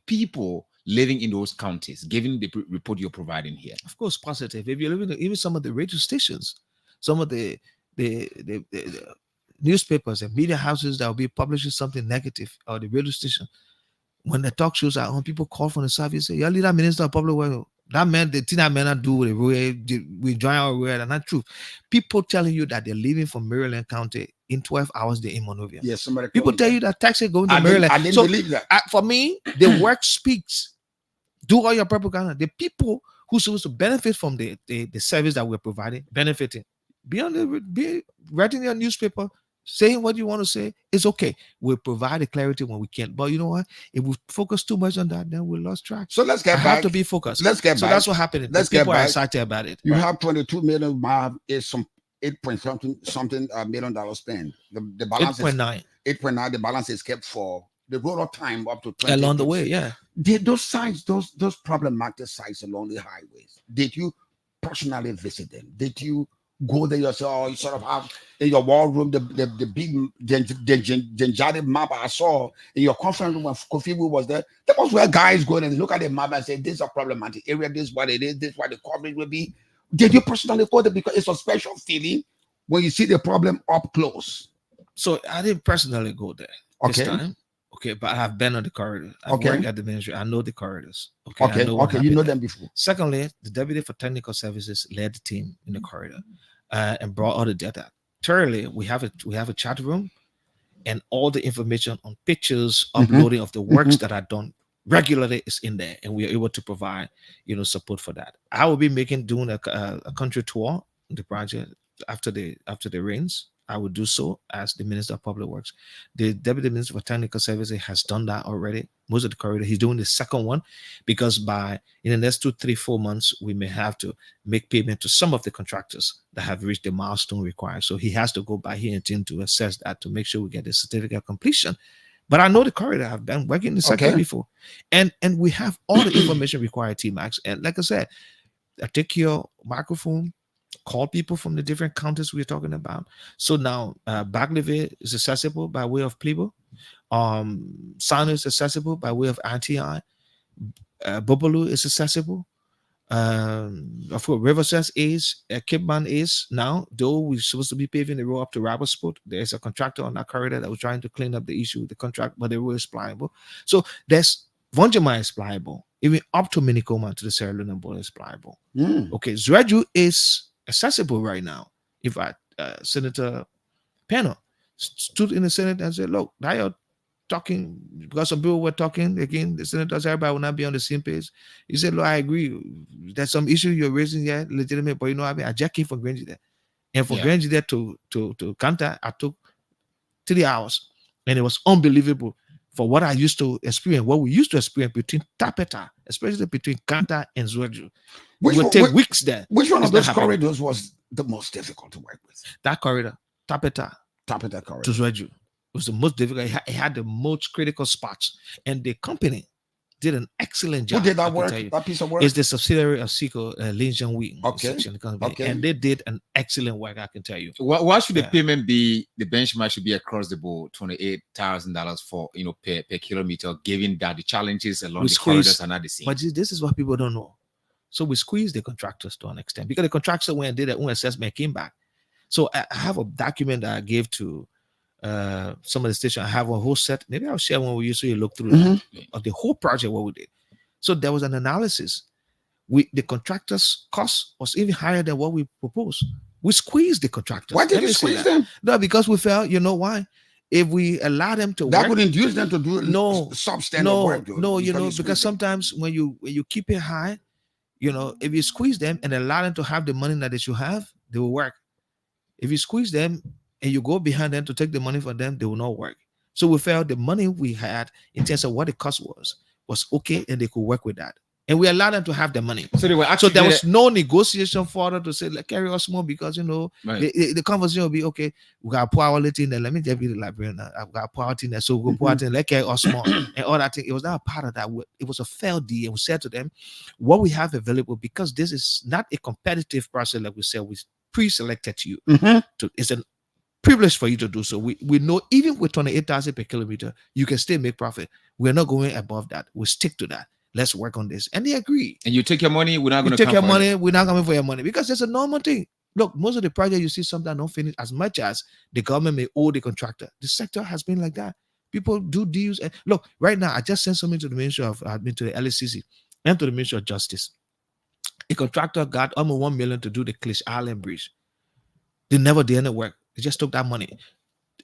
people living in those counties, given the report you're providing here? Of course, positive. If you live in even some of the radio stations, some of the newspapers and media houses that will be publishing something negative, or the radio station, when the talk shows are on, people call from the service, say, "Your leader, minister of public works, that man, the thing that man not do with the road, we join our road," and not true. People telling you that they're leaving from Maryland County in 12 hours, they're in Monrovia. Yes, somebody. People tell you that taxi going to I Maryland. didn't So believe that. for me, the work speaks. Do all your propaganda. The people who supposed to benefit from the service that we're providing, benefiting. Be writing your newspaper, saying what you want to say, is okay. We'll provide the clarity when we can. But you know what? If we focus too much on that, then we lost track. So let's get I back. have to be focused. Let's get so back. that's what happened. Let's People get are back. excited about it. You have 22 million. Is some 8 point something million dollars spent. The balance 8.9 is 8.9. The balance is kept for the road of time up to 20 along the way. Yeah. Did those sites, those problematic sites along the highways, did you personally visit them? Did you go there yourself, or you sort of have in your war room the big Genjadi map I saw in your conference room when Kofi was there? That was where guys go and look at the map and say, "This is a problematic area. This is what it is. This is what the coverage will be." Did you personally go there? Because it's a special feeling when you see the problem up close. So I didn't personally go there this time. Okay, but I've been on the corridor. I've worked at the ministry. I know the corridors. Okay, You know them before. Secondly, the deputy for technical services led the team in the corridor and brought all the data. Thirdly, we have a chat room, and all the information on pictures, uploading of the works that are done regularly is in there, and we are able to provide support for that. I will be doing a country tour on the project after the rains. I would do so as the Minister of Public Works. The Deputy Minister for Technical Services has done that already. Most of the corridor, he's doing the second one, because in the next 2, 3, 4 months, we may have to make payment to some of the contractors that have reached the milestone required. So he has to go by here and to assess that to make sure we get the certificate of completion. But I know the corridor. I've been working in the sector before. And we have all the information required, T-Max. And like I said, I take your microphone, call people from the different counties we're talking about. So now Bagleville is accessible by way of Plebo. Sano is accessible by way of RTI. Bobolu is accessible. Of course, Riverside is, Cape Man is now, though we're supposed to be paving the road up to Robertsport. There's a contractor on that corridor that was trying to clean up the issue with the contract, but the road is pliable. So there's Vonjama is pliable. Even up to Minicoma to the Sierra Leone border is pliable. Okay, Zreju is accessible right now. In fact, Senator Peno stood in the Senate and said, "Look, now you're talking," because some people were talking again. The senators, everybody will not be on the same page. He said, "Look, I agree. There's some issue you're raising here, legitimate, but I just came from Grange there, and from Grange there to Kanta, I took 3 hours, and it was unbelievable for what I used to experience, what we used to experience between Tapeta, especially between Kanta and Zreju. It would take weeks there. Which one of those corridors was the most difficult to work with? That corridor, Tapeta corridor to Zreju. It was the most difficult. It had the most critical spots, and the company did an excellent job. Who did that work? That piece of work? It's the subsidiary of Seco, Lin Jianwei. Okay. And they did an excellent work, I can tell you. What should the payment be? The benchmark should be across the board, $28,000 for per kilometer, given that the challenges along the corridors are not the same. But this is what people don't know. So we squeezed the contractors to an extent, because the contractor went and did their own assessment, came back. So I have a document that I gave to some of the stations. I have a whole set. Maybe I'll share one with you so you look through that, of the whole project, what we did. So there was an analysis. The contractors' cost was even higher than what we proposed. We squeezed the contractors. Why did you squeeze them? No, because we felt, you know why? If we allow them to that work, would induce them to do substandard work. No, because sometimes when you keep it high, if you squeeze them and allow them to have the money that they should have, they will work. If you squeeze them and you go behind them to take the money from them, they will not work. So we felt the money we had in terms of what the cost was okay, and they could work with that. And we allowed them to have the money. So there was no negotiation further to say, like, carry us more, because the conversation will be, okay, we got pour our little in there. Let me just be the librarian. I've got pour out in there. So we'll pour out in, let carry us more. And all that thing. It was not a part of that. It was a fair deal. And we said to them, what we have available, because this is not a competitive process, like we said, we pre-selected you. It's a privileged for you to do so. We know even with 28,000 per kilometer, you can still make profit. We're not going above that. We stick to that. Let's work on this. And they agree. And you take your money, we're not going to take your money, we're not coming for your money. Because there's a normal thing. Look, most of the projects you see sometimes don't finish as much as the government may owe the contractor. The sector has been like that. People do deals. And look, right now, I just sent something to the Ministry of Admin, to the LSCC, and to the Ministry of Justice. A contractor got almost 1 million to do the Clish Island Bridge. They never did any work. They just took that money.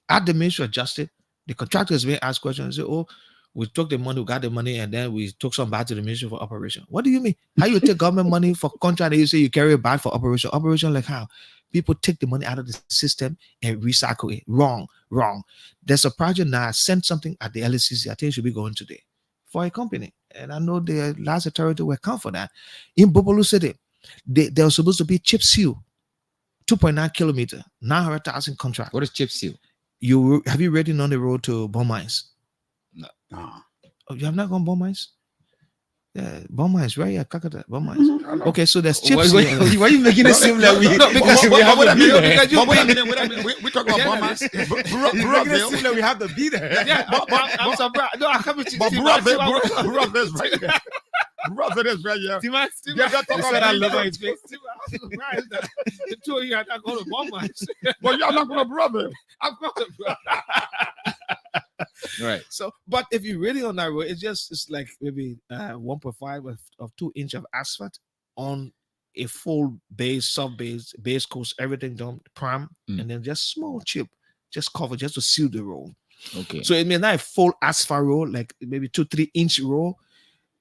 At the Ministry of Justice, the contractor is being asked questions and say, oh, we took the money, we got the money, and then we took some back to the Ministry for Operation. What do you mean? How you take government money for contract and you say you carry it back for operation? Operation like how? People take the money out of the system and recycle it. Wrong. There's a project now. I sent something at the LSCC. I think it should be going today for a company. And I know the last authority will account for that. In Bobolu City, there was supposed to be chip seal, 2.9 kilometer, 900,000 contract. What is chip seal? Have you ridden on the road to Bon Mines? No. Oh, you have not gone Bon Mines? Yeah, Bon Mines, right? Yeah, Kakata, Bon Mines. Okay, so there's chips. Why are you making it seem like we? Because we have to be there. We talk about Bombers. We have to be there. Yeah, I'm surprised. No, I come to Brother is right here. Brother is right here. You said I love his face. I'm surprised that the two of you are not going to Bon Mines. Well, you're not going to brother. I'm going to brother. Right. So, but if you're really on that road, it's like maybe 1.5 of 2 inch of asphalt on a full base, sub base course, everything done, prime, and then just small chip, just cover, just to seal the road. Okay. So it may not a full asphalt road, like maybe 2-3 inch road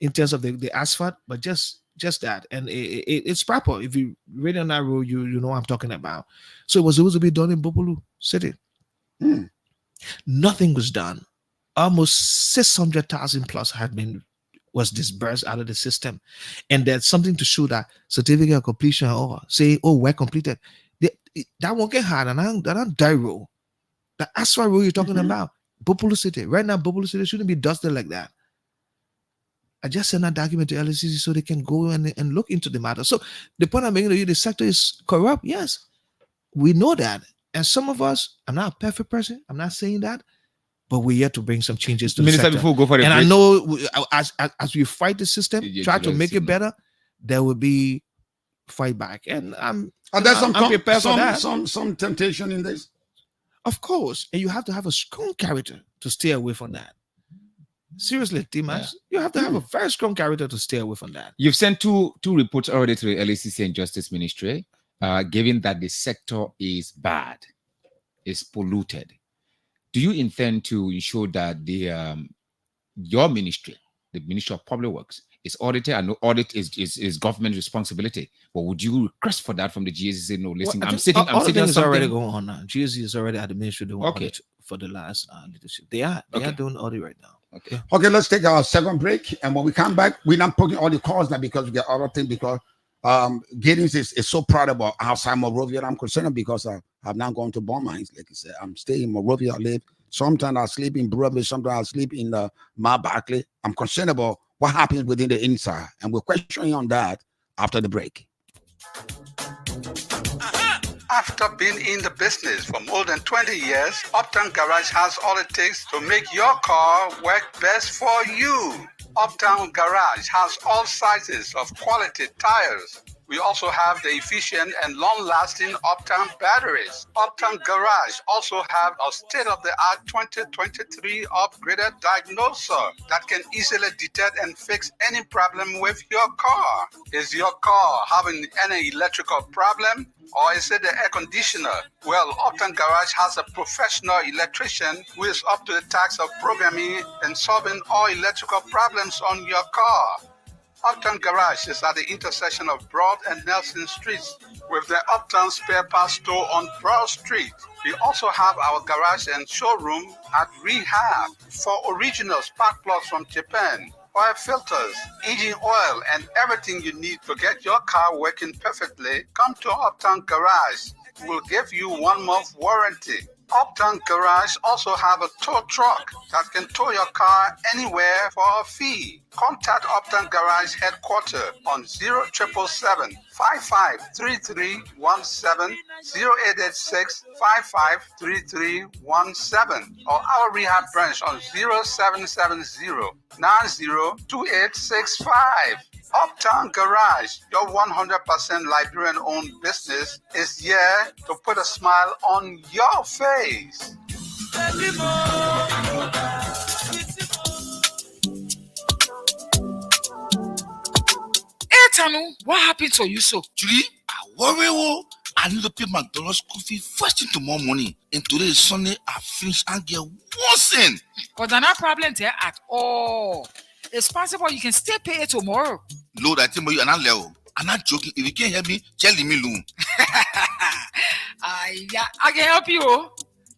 in terms of the asphalt, but just that, and it's proper. If you really on that road, you know what I'm talking about. So it was supposed to be done in Bobolu City. Nothing was done. Almost 600,000 plus was disbursed out of the system, and there's something to show that certificate of completion over, saying, "Oh, we're completed." That won't get hard, and I don't die road. The asphalt road you're talking about, Bobolu City. Right now, Bobolu City shouldn't be dusted like that. I just sent that document to LSCC so they can go and look into the matter. So the point I'm making to you, the sector is corrupt. Yes, we know that. And some of us, I'm not a perfect person. I'm not saying that, but we're here to bring some changes to the sector. Before we go for the and break, I know as we fight the system, try to make it better, there will be fight back. And I'm prepared for that. Some temptation in this. Of course. And you have to have a strong character to stay away from that. Seriously, Timas, you have to have a very strong character to stay away from that. You've sent two reports already to the LACC and Justice Ministry, given that the sector is bad, is polluted. Do you intend to ensure that your ministry, the Ministry of Public Works, is audited? I know audit is government responsibility, but would you request for that from the GSC? Say, no, listen, Well, I'm sitting on already going on now. GSC is already at the ministry doing audit for the last leadership. They are doing audit right now. Okay, let's take our second break, and when we come back, we're not putting all the calls now because we get other things. Because Giddings is so proud about outside Monrovia. I'm concerned because I've not gone to Bon Mines. Like I said, I'm staying in Monrovia. I live. Sometimes I sleep in Brooklyn. Sometimes I sleep in Mount Barkley. I'm concerned about what happens within the inside, and we're questioning on that after the break. After being in the business for more than 20 years, Uptown Garage has all it takes to make your car work best for you. Uptown Garage has all sizes of quality tires. We also have the efficient and long-lasting Uptown batteries. Uptown Garage also have a state-of-the-art 2023 upgraded diagnoser that can easily detect and fix any problem with your car. Is your car having any electrical problem? Or is it the air conditioner? Well, Uptown Garage has a professional electrician who is up to the task of programming and solving all electrical problems on your car. Uptown Garage is at the intersection of Broad and Nelson Streets with the Uptown Spare Parts Store on Broad Street. We also have our garage and showroom at Rehab for original spark plugs from Japan, oil filters, engine oil, and everything you need to get your car working perfectly. Come to Uptown Garage. We'll give you 1 month warranty. Uptown Garage also have a tow truck that can tow your car anywhere for a fee. Contact Uptown Garage headquarters on 0777 553317, 0886 553317, or our rehab branch on 0770 902865. Uptown Garage, your 100% Liberian-owned business, is here to put a smile on your face. Hey, Tanu, what happened to you so? Julie, I worry. Oh, I need to pay McDonald's school fee first thing tomorrow morning. And today is Sunday. I finish and get one cent. But there's no problem there at all. It's possible you can still pay it tomorrow. Lord, I tell you, I'm not level. I'm not joking. If you can't help me, tell me alone. Yeah, I can help you.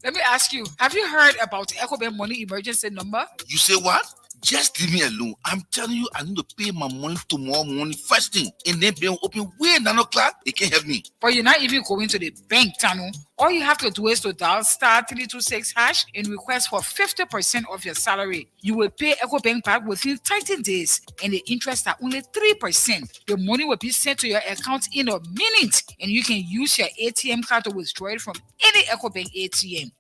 Let me ask you, have you heard about EcoBank money emergency number? You say what? Just leave me alone. I'm telling you, I need to pay my money tomorrow morning first thing. And then be open way 9 o'clock. They can't help me. But you're not even going to the bank, Tanu. All you have to do is to dial *326# and request for 50% of your salary. You will pay EcoBank back within 13 days, and the interest are only 3%. The money will be sent to your account in a minute, and you can use your ATM card to withdraw it from any EcoBank ATM.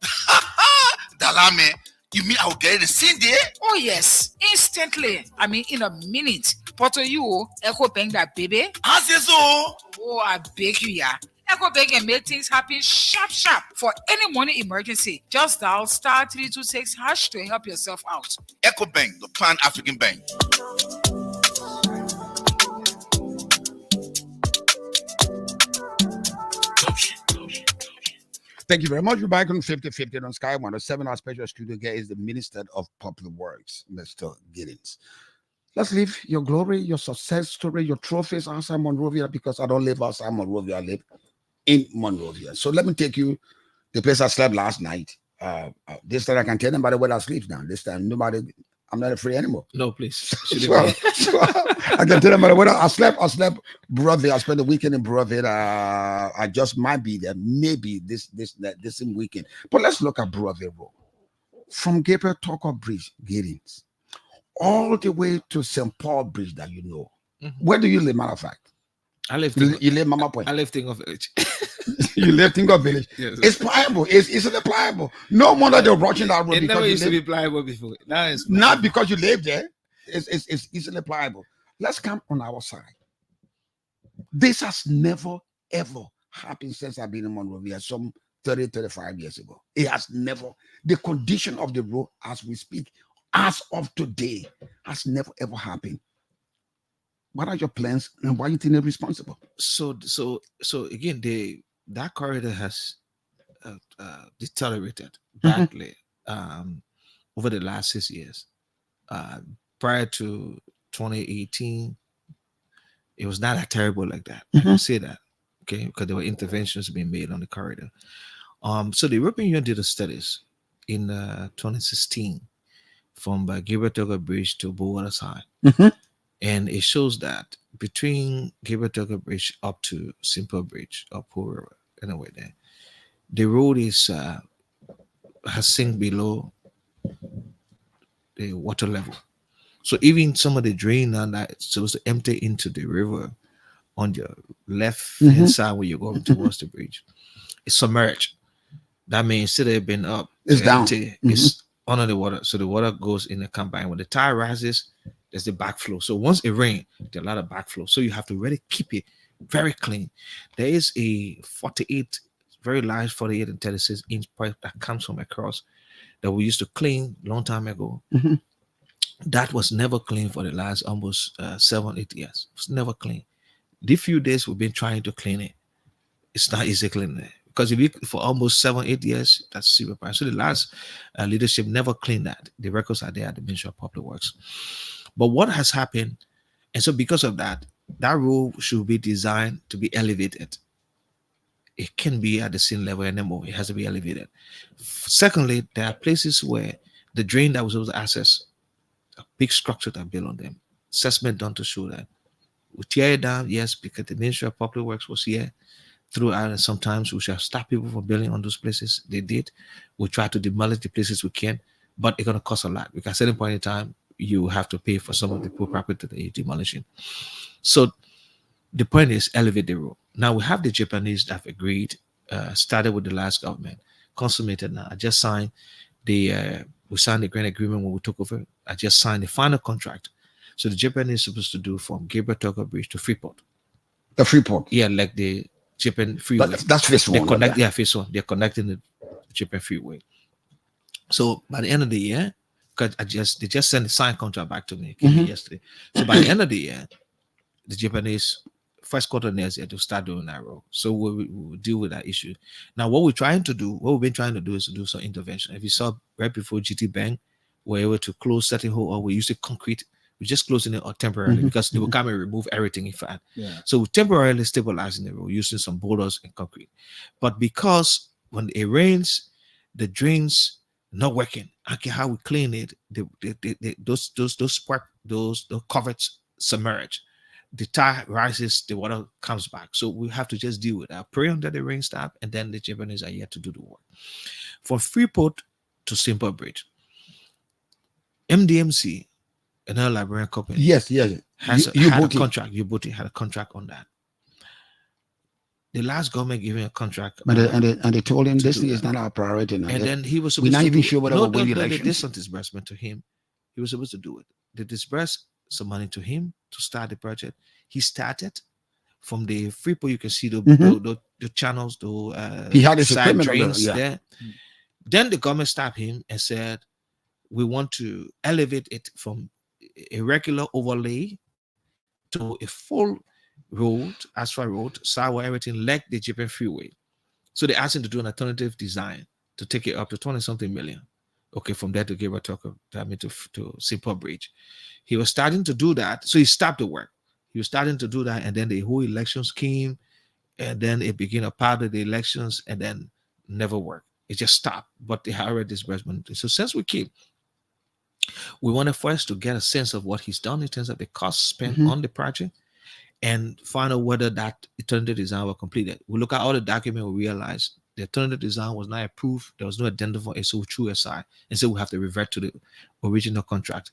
Dalame, you mean I will get it the same day? Oh yes, instantly. I mean in a minute. But to you, EcoBank that baby. I say so. Oh, I beg you, yeah. EcoBank can make things happen sharp. For any money emergency, just dial *326# to help yourself out. EcoBank, the Pan-African Bank. Thank you very much. We're back on 50-50 on Sky 107. Our special studio guest is the Minister of Public Works, Mr. Giddings. Let's leave your glory, your success story, your trophies outside Monrovia, because I don't live outside Monrovia. I live in Monrovia. So let me take you the place I slept last night. This time I can tell nobody where I sleep now. This time I'm not afraid anymore. No, please. So I can tell them where I slept. Brother. I spent the weekend in Brother. I just might be there, maybe this same weekend. But let's look at Brother Road from Gabriel Tucker Bridge, Giddings, all the way to St. Paul Bridge. That you know, where do you live? Matter of fact, I live. You live Mama Point. I live Tingo Village. You live Tingo Village. Yes. It's pliable. It's easily pliable. No wonder they're rushing that road. It never used to be pliable before. Now it's pliable. Not because you live there. It's easily pliable. Let's come on our side. This has never, ever happened since I've been in Monrovia, some 30, 35 years ago. It has never. The condition of the road as we speak, as of today, has never, ever happened. What are your plans and why are you think they're responsible? So again, that corridor has deteriorated badly over the last 6 years. Prior to 2018, it was not that terrible like that. I can say that, okay, because there were interventions being made on the corridor. So the European Union did a studies in 2016 from Gabriel Tucker Bridge to Bowater and it shows that between Gabriel Tucker Bridge up to Simple Bridge or Poor River, anyway, there, the road is has sunk below the water level. So even some of the drain now that's supposed to empty into the river on your left hand side when you're going towards the bridge, it's submerged. That means instead of it being up, it's down. Empty, it's under the water. So the water goes in the combine. When the tide rises, there's the backflow. So once it rains, there's a lot of backflow. So you have to really keep it very clean. There is a 48, very large 48 and 36 inch pipe that comes from across that we used to clean a long time ago. That was never clean for the last almost 7-8 years. It was never clean. The few days we've been trying to clean it. It's not easy cleaning it. Because if you for almost 7-8 years, that's zero price. So the last leadership never cleaned that. The records are there at the Ministry of Public Works. But what has happened, and so because of that, that road should be designed to be elevated. It can be at the same level anymore. It has to be elevated. Secondly, there are places where the drain that was able to access a big structure that built on them. Assessment done to show that. We tear it down, yes, because the Ministry of Public Works was here throughout, and sometimes we shall stop people from building on those places. They did. We try to demolish the places we can, but it's gonna cost a lot because at a certain point in time you have to pay for some of the poor property that you're demolishing. So the point is elevate the road. Now we have the Japanese that have agreed, started with the last government, consummated now. I just signed we signed the grant agreement when we took over. I just signed the final contract. So the Japanese is supposed to do from Gabriel Tucker Bridge to Freeport. The Freeport. Yeah, like the Japan freeway. That's phase They one. connect, yeah, phase one. They're connecting the Japan freeway. So by the end of the year, because they just sent the signed contract back to me yesterday. So by the end of the year, the Japanese first quarter next year to start doing that road. So we'll deal with that issue. Now, what we've been trying to do is to do some intervention. If you saw right before GT Bank, we were able to close certain hole, or we used to concrete. We're just closing it temporarily because they will come and remove everything in fact. Yeah. So we're temporarily stabilizing the road using some boulders and concrete. But because when it rains, the drains not working. I care how we clean it, those coverts submerge. The tide rises, the water comes back. So we have to just deal with that. Pray until the rain stop, and then the Japanese are yet to do the work. From Freeport to Simple Bridge, MDMC, another Liberian company, yes, had a contract. Ubuti had a contract on that. The last government gave him a contract, and they told him this is not our priority now. And then he was supposed we're not even sure whether we'll win the They election. did some disbursement to him. He was supposed to do it. They disbursed some money to him to start the project. He started from the Freeport. You can see the channels, he had his side equipment drains there. there. Then the government stopped him and said, we want to elevate it from a regular overlay to a full road, asphalt road, sidewalk, everything like the Japan freeway. So they asked him to do an alternative design to take it up to 20-something million. Okay, from there to Gabriel Tucker, to Simple Bridge. He was starting to do that. So he stopped the work. He was starting to do that, and then the whole elections came, and then it became a part of the elections, and then never worked. It just stopped. But they had already disbursement. So since we came, we wanted first to get a sense of what he's done in terms of the cost spent on the project, and find out whether that alternative design was completed. We look at all the documents, we realize the alternative design was not approved. There was no addendum for it, so we threw aside and so we have to revert to the original contract.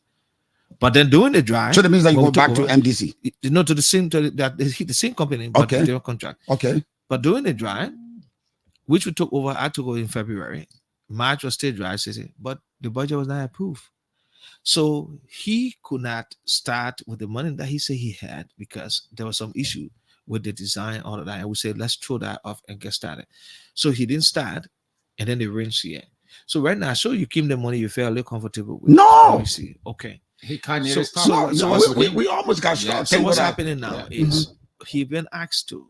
But then doing the drive, so that means that you go back to MDC, to the same company, but different contract. Okay. But doing the drive, which I took over in February, March was still dry season, but the budget was not approved. So he could not start with the money that he said he had because there was some issue with the design, all of that. And we said, let's throw that off and get started. So he didn't start, and then the rain here. So right now, so you keep the money you feel a little comfortable with. No. You see, okay. He can't we almost got shot. So what's happening now is he been asked to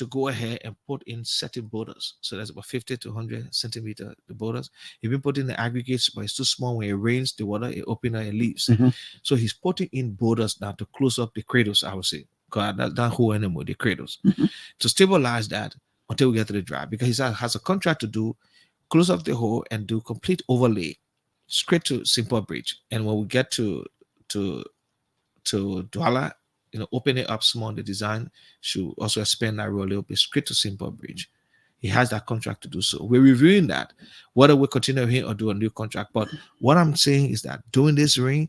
go ahead and put in certain borders. So that's about 50 to 100 centimeter, the borders. He's been putting the aggregates, but it's too small. When it rains, the water, it opens and it leaves. So he's putting in borders now to close up the cradles, I would say. Because that whole anymore, the cradles. To stabilize that until we get to the drive. Because he has a contract to do, close up the hole and do complete overlay straight to Simple Bridge. And when we get to Douala, open it up small. The design should also expand that road a little bit straight to Simple Bridge. He has that contract to do so. We're reviewing that, whether we continue here or do a new contract. But what I'm saying is that during this rain,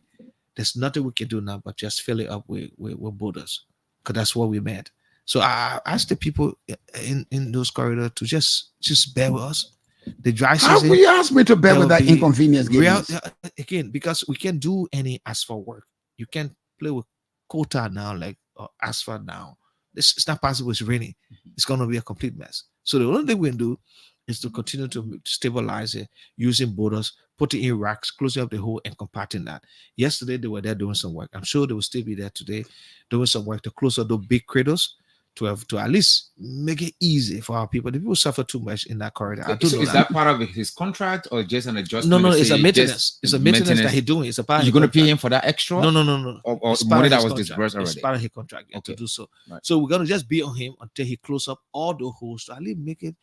there's nothing we can do now but just fill it up with boulders, because that's what we made. So I asked the people in those corridors to just bear with us. The dry season. How we asked me to bear with that inconvenience? Again, because we can't do any asphalt work. You can't play with quota now, like asphalt now. It's not possible. It's raining. It's going to be a complete mess. So the only thing we can do is to continue to stabilize it using boulders, putting in racks, closing up the hole and compacting that. Yesterday they were there doing some work. I'm sure they will still be there today doing some work to close up those big cradles to at least make it easy for our people. The people suffer too much in that corridor. So is that part of his contract or just an adjustment? No, it's a maintenance. It's a maintenance that he's doing. It's a part. You're going to pay him for that extra? No. Or money that was disbursed already? It's part of his contract to do so. Right. So we're going to just be on him until he close up all the holes to at least make it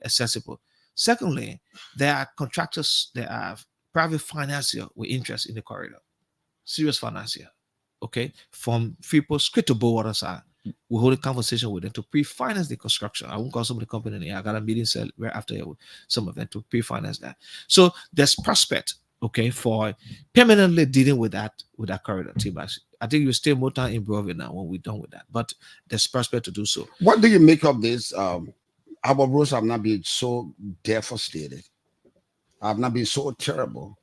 accessible. Secondly, there are contractors that have private financier with interest in the corridor. Serious financier. Okay? From Freeport straight to Bowater side. We hold a conversation with them to pre-finance the construction. I won't call some of the company name. I got a meeting set right after with some of them to pre-finance that. So there's prospect, okay, for permanently dealing with that corridor team. I think you stay more time in Brovia now when we're done with that. But there's prospect to do so. What do you make of this? Our roads have not been so devastated, have not been so terrible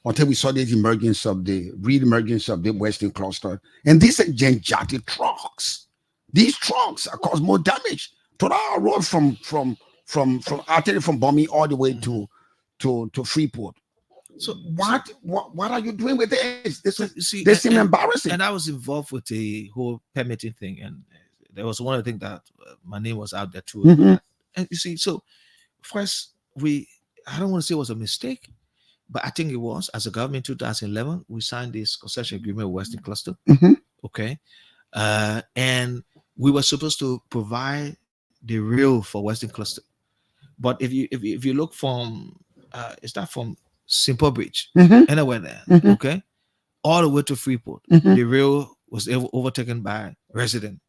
until we saw the emergence of the re-emergence of the Western cluster. And these are gigantic trucks. These trucks are cause more damage to our road from artillery from bombing all the way to Freeport. So what are you doing with this? This seems embarrassing. And I was involved with the whole permitting thing, and there was one of the things that my name was out there too. Mhm. And you see, so first I don't want to say it was a mistake, but I think it was. As a government in 2011, we signed this concession agreement with Western Cluster. Mhm. Okay. And we were supposed to provide the rail for Western Cluster. But if you look from it's not from Simple Bridge, Mhm. anywhere there, Mhm. okay, all the way to Freeport, Mhm. the rail was overtaken by resident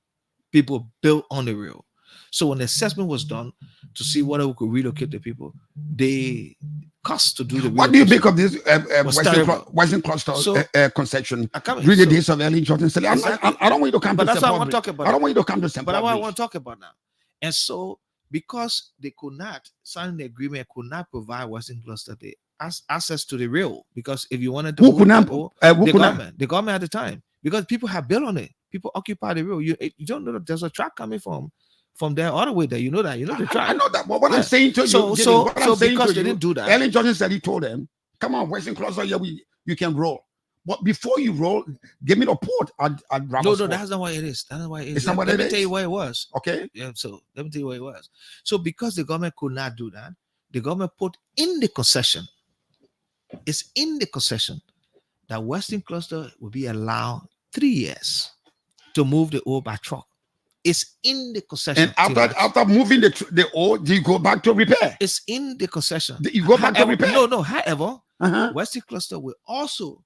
people built on the rail. So when the assessment was done to see whether we could relocate the people, the cost to do the What do you make relocation of this was terrible. Western cluster So- concession? I come in. During the So- days of Ellen Johnson. Exactly. I don't want you to come But to that's what I St. want to Paul talk about. Bridge. I don't want you to come to St. But Paul what I Bridge. want to talk about now. And so, because they could not sign the agreement, could not provide Western Cluster the access to the rail. Because if you wanted to, Who could not? the government at the time, because people have built on it, people occupy the rail. You don't know that there's a track coming from there all the way there. You know that. You know the track. I know that. But what Yeah. I'm saying to you, So because they didn't do that, Ellen Johnson said he told them, "Come on, Western Cluster, yeah, you can roll. But before you roll, give me the port at no, that's not what it is. That's not what it is. It's not what let it me tell is. you what it was. Okay. Yeah, so let me tell you what it was. So because the government could not do that, the government put in the concession. It's in the concession that Western Cluster will be allowed 3 years to move the ore by truck. It's in the concession. And after moving the ore, do you go back to repair? It's in the concession. You go back to repair? No. However, Western Cluster will also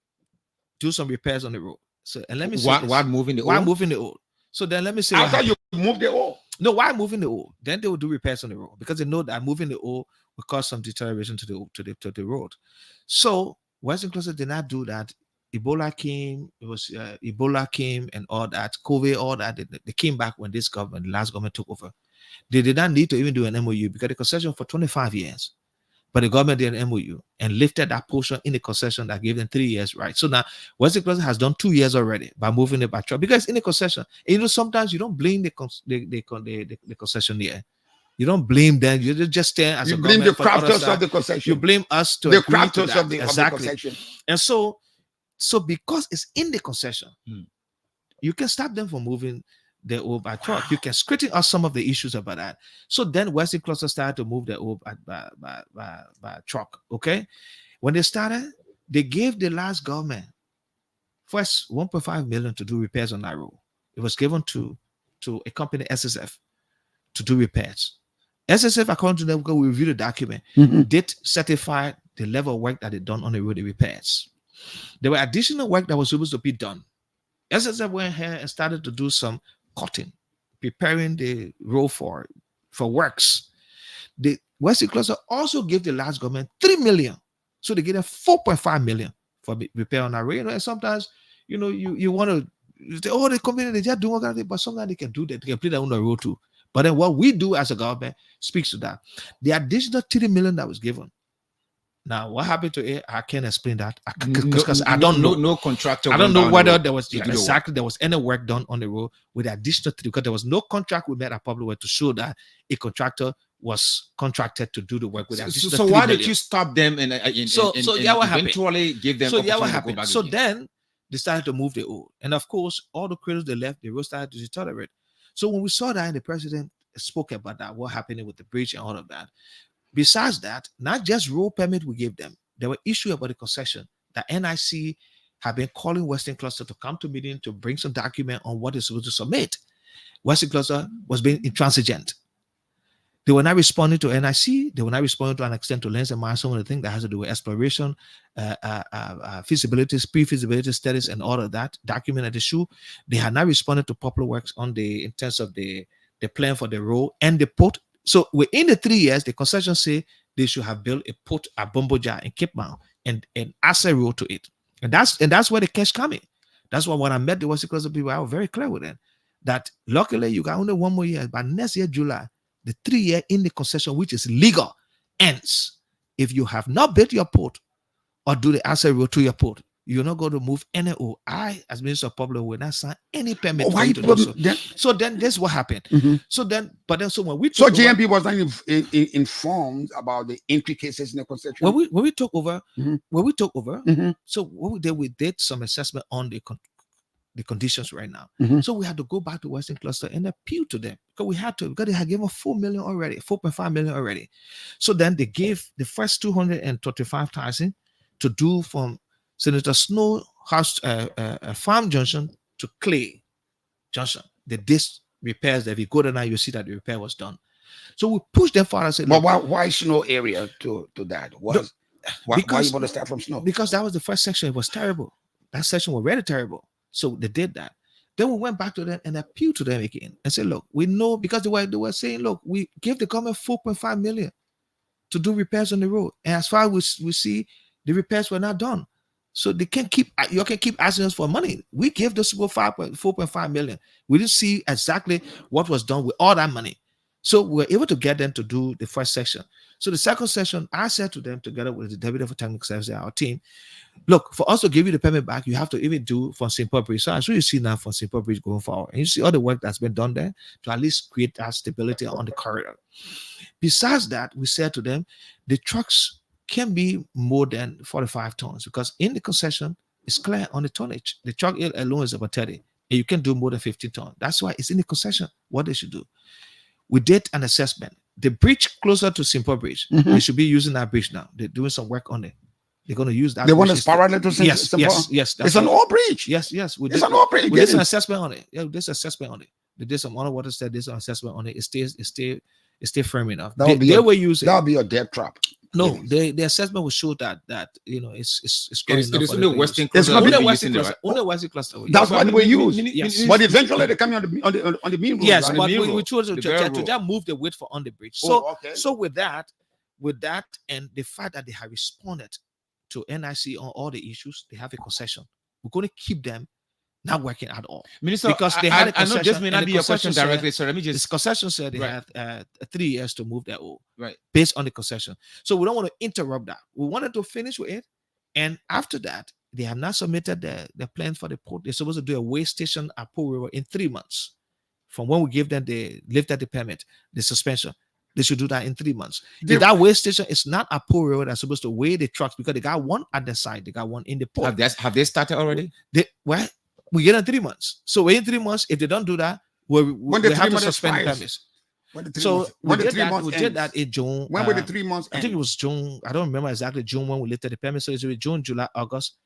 do some repairs on the road. So, and let me say why moving the ore? Why moving the ore? So then let me say after you move the ore. No, why moving the ore? Then they will do repairs on the road because they know that moving the ore will cause some deterioration to the road. So Western Cluster did not do that. Ebola came. It was Ebola came and all that. COVID, all that. They came back when this government, the last government, took over. They did not need to even do an MOU because the concession for 25 years. But the government did an MOU and lifted that portion in the concession that gave them 3 years, right? So now Western Cluster has done 2 years already by moving it by truck because in the concession, and sometimes you don't blame the concessionaire. You don't blame them. You just stand as you a blame the government crafters of the concession. You blame us to the agree to crafters that. of the Exactly. concession. And so because it's in the concession, you can stop them from moving the ore by truck. You can scrutinize out some of the issues about that. So then Western Cluster started to move the ore by truck. Okay. When they started, they gave the last government first 1.5 million to do repairs on that road. It was given to a company, SSF, to do repairs. SSF, according to them, because we reviewed the document, did certify the level of work that they done on the road, the repairs. There were additional work that was supposed to be done. SSF went here and started to do some cutting, preparing the road for works. The Western Cluster also gave the last government 3 million. So they gave them 4.5 million for repair on that road. And sometimes, you want to say, oh, the company, they just do what they, but sometimes they can do that. They can play that on the road too. But then what we do as a government speaks to that. The additional 3 million that was given. Now, what happened to it? I can't explain that because I don't know. No contractor. I don't know whether there was exactly there was any work done on the road with the additional 3 because there was no contract we made at Public Works to show that a contractor was contracted to do the work with the additional. So why did you stop them and what eventually happened? give them? So what happened? So then they started to move the ore, and of course, all the credits they left, the road started to deteriorate. So when we saw that, and the president spoke about that, what happened with the bridge and all of that. Besides that, not just road permit we gave them, there were issues about the concession that NIC have been calling Western Cluster to come to meeting to bring some document on what is supposed to submit. Western Cluster was being intransigent. They were not responding to NIC. They were not responding to an extent to lens and mine. Some of the things that has to do with exploration, feasibilities, pre-feasibility studies, and all of that documented issue. They had not responded to popular works on in terms of the plan for the road and the port. So within the 3 years, the concession say they should have built a port at Bomboja in Cape Mount and access road to it. And that's where the cash coming. That's why when I met the West Coast people, I was very clear with them that luckily you got only 1 more year, but next year, July, the 3 year in the concession, which is legal, ends. If you have not built your port or do the access road to your port, you're not going to move any. I, as Minister of Public, will not sign any permit for you to do so. So then this is what happened. So then when we took GMB was not informed about the intricacies in the concession. When we took over, so what we did some assessment on the conditions right now. So we had to go back to Western Cluster and appeal to them because they had given 4 million already, 4.5 million already. So then they gave the first 235,000 to do from Senator Snow House Farm Junction to Clay Junction. They did repairs. If you go there now, you see that the repair was done. So we pushed them further. Said, but why Snow area to that? Why you want to start from Snow? Because that was the first section. It was terrible. That section was really terrible. So they did that. Then we went back to them and appealed to them again and said, look, we know, because they were saying, look, we gave the government 4.5 million to do repairs on the road. And as far as we see, the repairs were not done. So you can keep asking us for money. We gave those people 4.5 million. We didn't see exactly what was done with all that money. So we were able to get them to do the first section. So the second section, I said to them, together with the Deputy for Technical Services, our team, look, for us to give you the permit back, you have to even do from St. Paul Bridge. So I'm sure you see now from St. Paul Bridge going forward. And you see all the work that's been done there to at least create that stability on the corridor. Besides that, we said to them, the trucks can be more than 45 tons because in the concession, it's clear on the tonnage. The truck alone is about 30, and you can do more than 15 tons. That's why it's in the concession, what they should do. We did an assessment. The bridge closer to St. Paul Bridge, they should be using that bridge now. They're doing some work on it. They're going to use that. They want to parallel to St. Paul? Yes. It's an old bridge. Yes. It's an old bridge. We did an assessment on it. Yeah, there's assessment on it. They did some underwater study. There's an assessment on it. It stays firm enough. That'll be a dead trap. No, the assessment will show that it's it is only Western Cluster. Only Western Cluster. That's what we use. Yes. But eventually they come on the main road. Yes, right? but we chose to just move the width for on the bridge. So with that, and the fact that they have responded to NIC on all the issues, they have a concession. We're going to keep them not working at all. Minister, because they had a concession. I know this may not be your question directly, so let me just. This concession said they had 3 years to move their own, right, based on the concession. So we don't want to interrupt that. We wanted to finish with it, and after that, they have not submitted the plan for the port. They're supposed to do a way station at Port River in 3 months from when we give them the lifted the permit, the suspension. They should do that in 3 months. If that way station is not at Port River, that's supposed to weigh the trucks because they got one at the side, they got one in the port. Have they started already? We get in 3 months. So in 3 months, if they don't do that, we have to suspend the permits. We did that in June. When were the 3 months? I think it was June. I don't remember exactly June when we lifted the permit. So it should be June, July, August.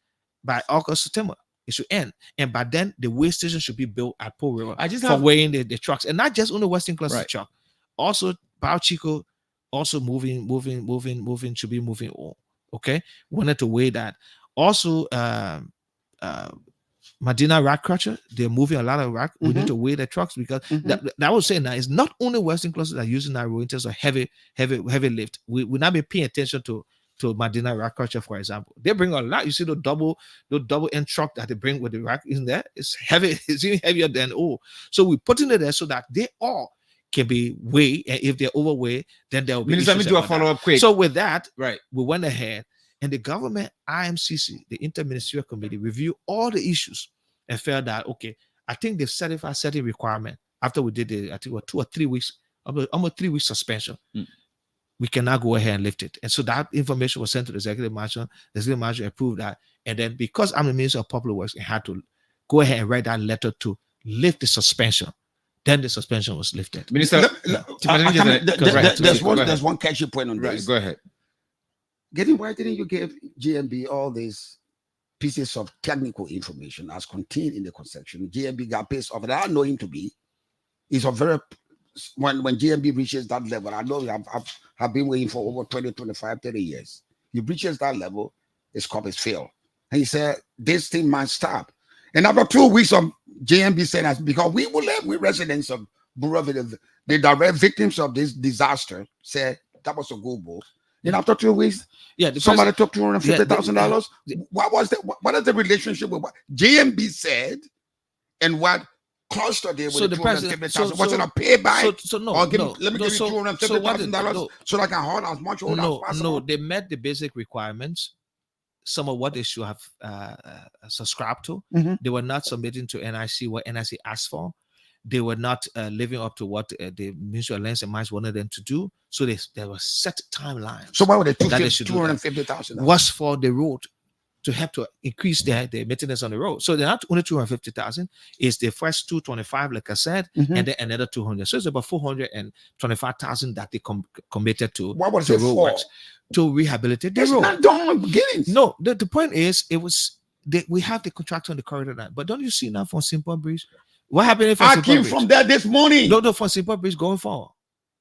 By August, September, it should end. And by then, the way station should be built at Port River for weighing the trucks. And not just on the Western Cluster truck. Also, Bao Chico, also moving, should be moving all. Okay? We wanted to weigh that. Also, Medina Rock Crusher, they're moving a lot of rock. We need to weigh the trucks because that was saying that it's not only Western Cluster that are using that road in terms of heavy lift. We're not been paying attention to Medina Rock Crusher, for example. They bring a lot. You see the double end truck that they bring with the rock in there. It's heavy. It's even heavier than all. So we're putting it there so that they all can be weighed, and if they're overweight, then there will be. Let me do a follow-up quick. So with that, we went ahead, and the government IMCC, the Interministerial Committee, reviewed all the issues and felt that I think they've certified certain requirement after we did I think 2 or 3 weeks, almost 3 weeks suspension. We can now go ahead and lift it. And so that information was sent to the Executive Marshal. The Executive Marshal approved that, and then because I'm the Minister of Public Works, I had to go ahead and write that letter to lift the suspension. Then the suspension was lifted. Minister, there's one catchy point on this. Go ahead. Why didn't you give GMB all these pieces of technical information as contained in the concession? GMB got pissed off. I know him to be. He's a very when GMB reaches that level, I know I've been waiting for over 20, 25, 30 years. He reaches that level, his cup is filled. And he said, this thing might stop. And after 2 weeks of JMB saying that, because we residents of Bureau, the direct victims of this disaster, said that was a good move. Then after 2 weeks, somebody took $250,000. What is the relationship with what JMB said and what cluster did with the $250,000? Was it a payback? No. Let me give you $250,000 so I can hold as much hold as possible. No, they met the basic requirements. Some of what they should have subscribed to. They were not submitting to NIC what NIC asked for. They were not living up to what the Ministry of Lands and Mines wanted them to do. So there were set timelines. So why were they $250,000? Was for the road to help to increase their maintenance on the road. So they're not only $250,000. It's the first $225,000, like I said, and then another $200,000. So it's about $425,000 that they committed to. What was it for? Works, to rehabilitate the road. It's not done beginnings. No, the point is, we have the contractor on the corridor now. But don't you see now from Simple Bridge? What happened if I came from there this morning? No, from Simple Bridge going forward.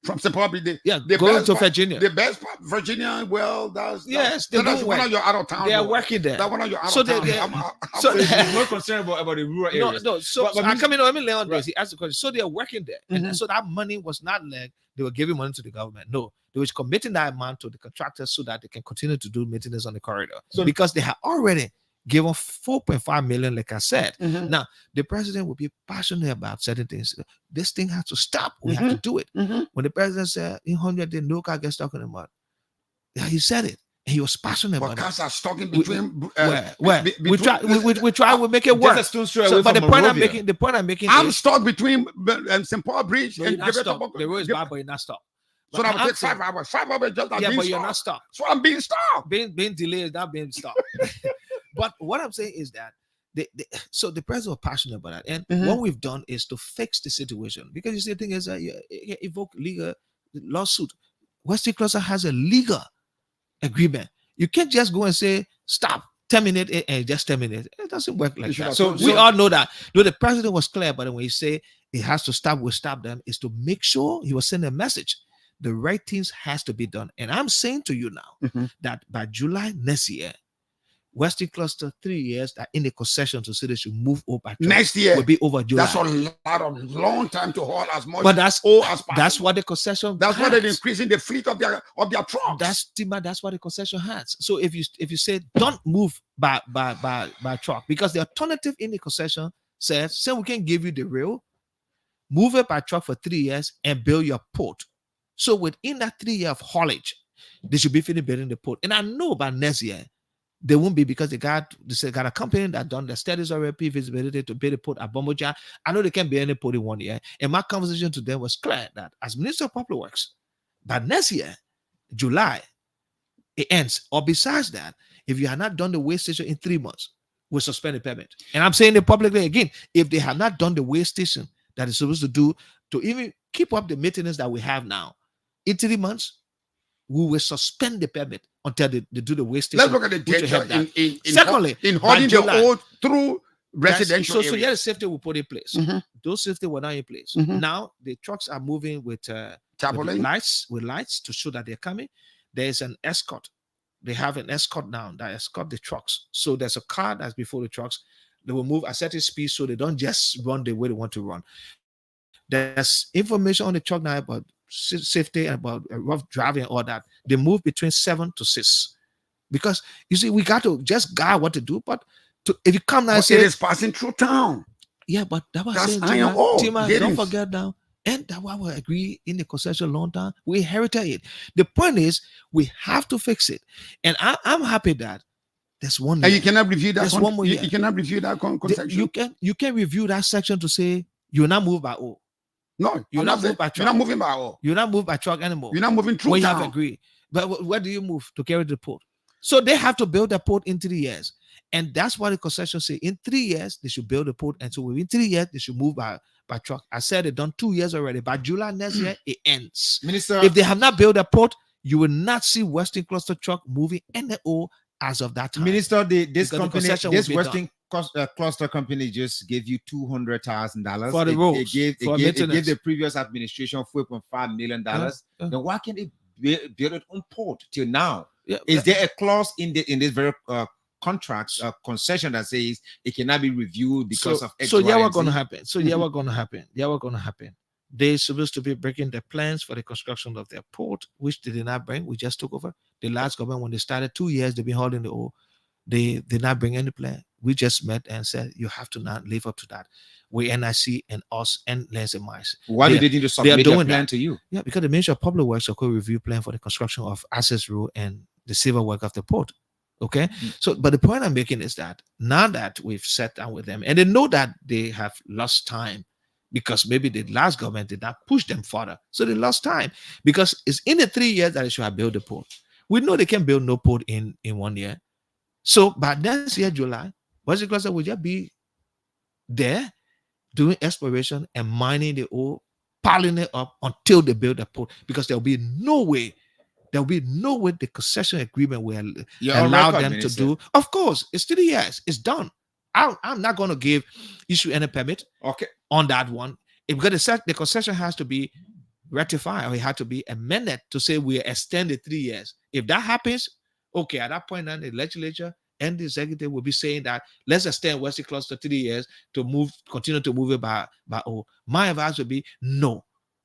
From Simple Bridge, going to Virginia. The best part, Virginia, well, that's one of your out of town. They are working there. That one of your out of town. So there's no concern about the rural areas. No. So I come in. Let me lay on this. He asked the question. So they are working there, and so that money was not like they were giving money to the government. No, they were committing that amount to the contractors so that they can continue to do maintenance on the corridor. So because they have already given $4.5 million, like I said. Now the president will be passionate about certain things. This thing has to stop. We have to do it. When the president said in 100 days, no car gets talking about, he said it. He was passionate about it. Cars are stuck in between. We try. We make it work. But the point I'm making, I'm stuck between St. Paul Bridge and the road is bad, but you're not stuck. So that will take 5 hours. 5 hours just like being but stuck. You're not stuck. So I'm being stuck. Being delayed is not being stuck. But what I'm saying is that so the president was passionate about that, and what we've done is to fix the situation, because you see the thing is that you evoke legal lawsuit. Western Cluster has a legal agreement. You can't just go and say stop, terminate it, and just terminate it. It doesn't work like that. So we all know that. Though the president was clear, but when he say it has to stop, we'll stop them, is to make sure he was sending a message. The right things has to be done. And I'm saying to you now that by July next year, Western Cluster 3 years that in the concession to say they should move over next year will be over July. That's a long time to haul as much. But as possible. That's what the concession. That's why they're increasing the fleet of their trucks. That's what the concession has. So if you say don't move by truck, because the alternative in the concession says, say we can give you the rail, move it by truck for 3 years and build your port. So within that 3 year of haulage, they should be finished building the port. And I know by next year they won't be, because they got a company that done the studies already, feasibility to build a port at Bomboja. I know they can't build any port in 1 year. And my conversation to them was clear that as Minister of Public Works, by next year, July, it ends. Or besides that, if you have not done the way station in 3 months, we'll suspend the payment. And I'm saying it publicly again, if they have not done the way station that is supposed to do to even keep up the maintenance that we have now, in 3 months, we will suspend the permit until they do the waste station. Let's look at the danger Secondly, in holding the old through residential so yeah, the safety will put in place. Those safety were not in place. Now the trucks are moving with lights to show that they're coming. There's an escort. They have an escort now that escort the trucks. So there's a car that's before the trucks. They will move at certain speed so they don't just run the way they want to run. There's information on the truck now about safety and about rough driving and all that. They move between 7 to 6, because you see, we got to just guide what to do. But if you come now and say it is passing through town, but that was that's saying, iron ore. Don't forget now, and that why we agree in the concession long time. We inherited it. The point is, we have to fix it, and I'm happy that there's one. And you cannot review that. There's one more year. You cannot review that concession. You can review that section to say you're not moved by O. No, you're not moved by truck. You're not moving by all. You're not moved by truck anymore. You're not moving through when town. You have agreed. But where do you move to carry the port? So they have to build a port in 3 years. And that's why the concession say in 3 years, they should build a port. And so within 3 years, they should move by truck. I said they've done 2 years already. By July next year, it ends. Minister, if they have not built a port, you will not see Western Cluster truck moving NO as of that time. Minister, this cluster company just gave you $200,000 For the roads, it for gave maintenance. the previous administration $4.5 million. Yeah. Then why can't it build it on port till now? Yeah, Is there a clause in this very contract concession that says it cannot be reviewed because of X, so Y, yeah, and what's going to Z? happen? So yeah, what's going to happen? Yeah, what's going to happen? They're supposed to be breaking the plans for the construction of their port, which they did not bring. We just took over. The last government, when they started 2 years, they've been holding the old. They did not bring any plan. We just met and said, you have to not live up to that. We NIC and us and Lance and Mice. Why do they need to submit their plan to you? Yeah, because the Ministry of Public Works will review plan for the construction of access road and the civil work of the port. Okay. So, but the point I'm making is that now that we've sat down with them and they know that they have lost time because maybe the last government did not push them further. So they lost time because it's in the 3 years that they should have built the port. We know they can build no port in 1 year. So by next year, July, Western Cluster will just be there doing exploration and mining the ore, piling it up until they build the port because there'll be no way the concession agreement will allow them to do. Of course, it's 3 years. It's done. I'm not going to issue any permit on that one. Because the concession has to be ratified or it had to be amended to say we extend the 3 years. If that happens, okay, at that point, then the legislature and the executive will be saying that let's extend Western Cluster 3 years to continue to move it by. My advice would be no,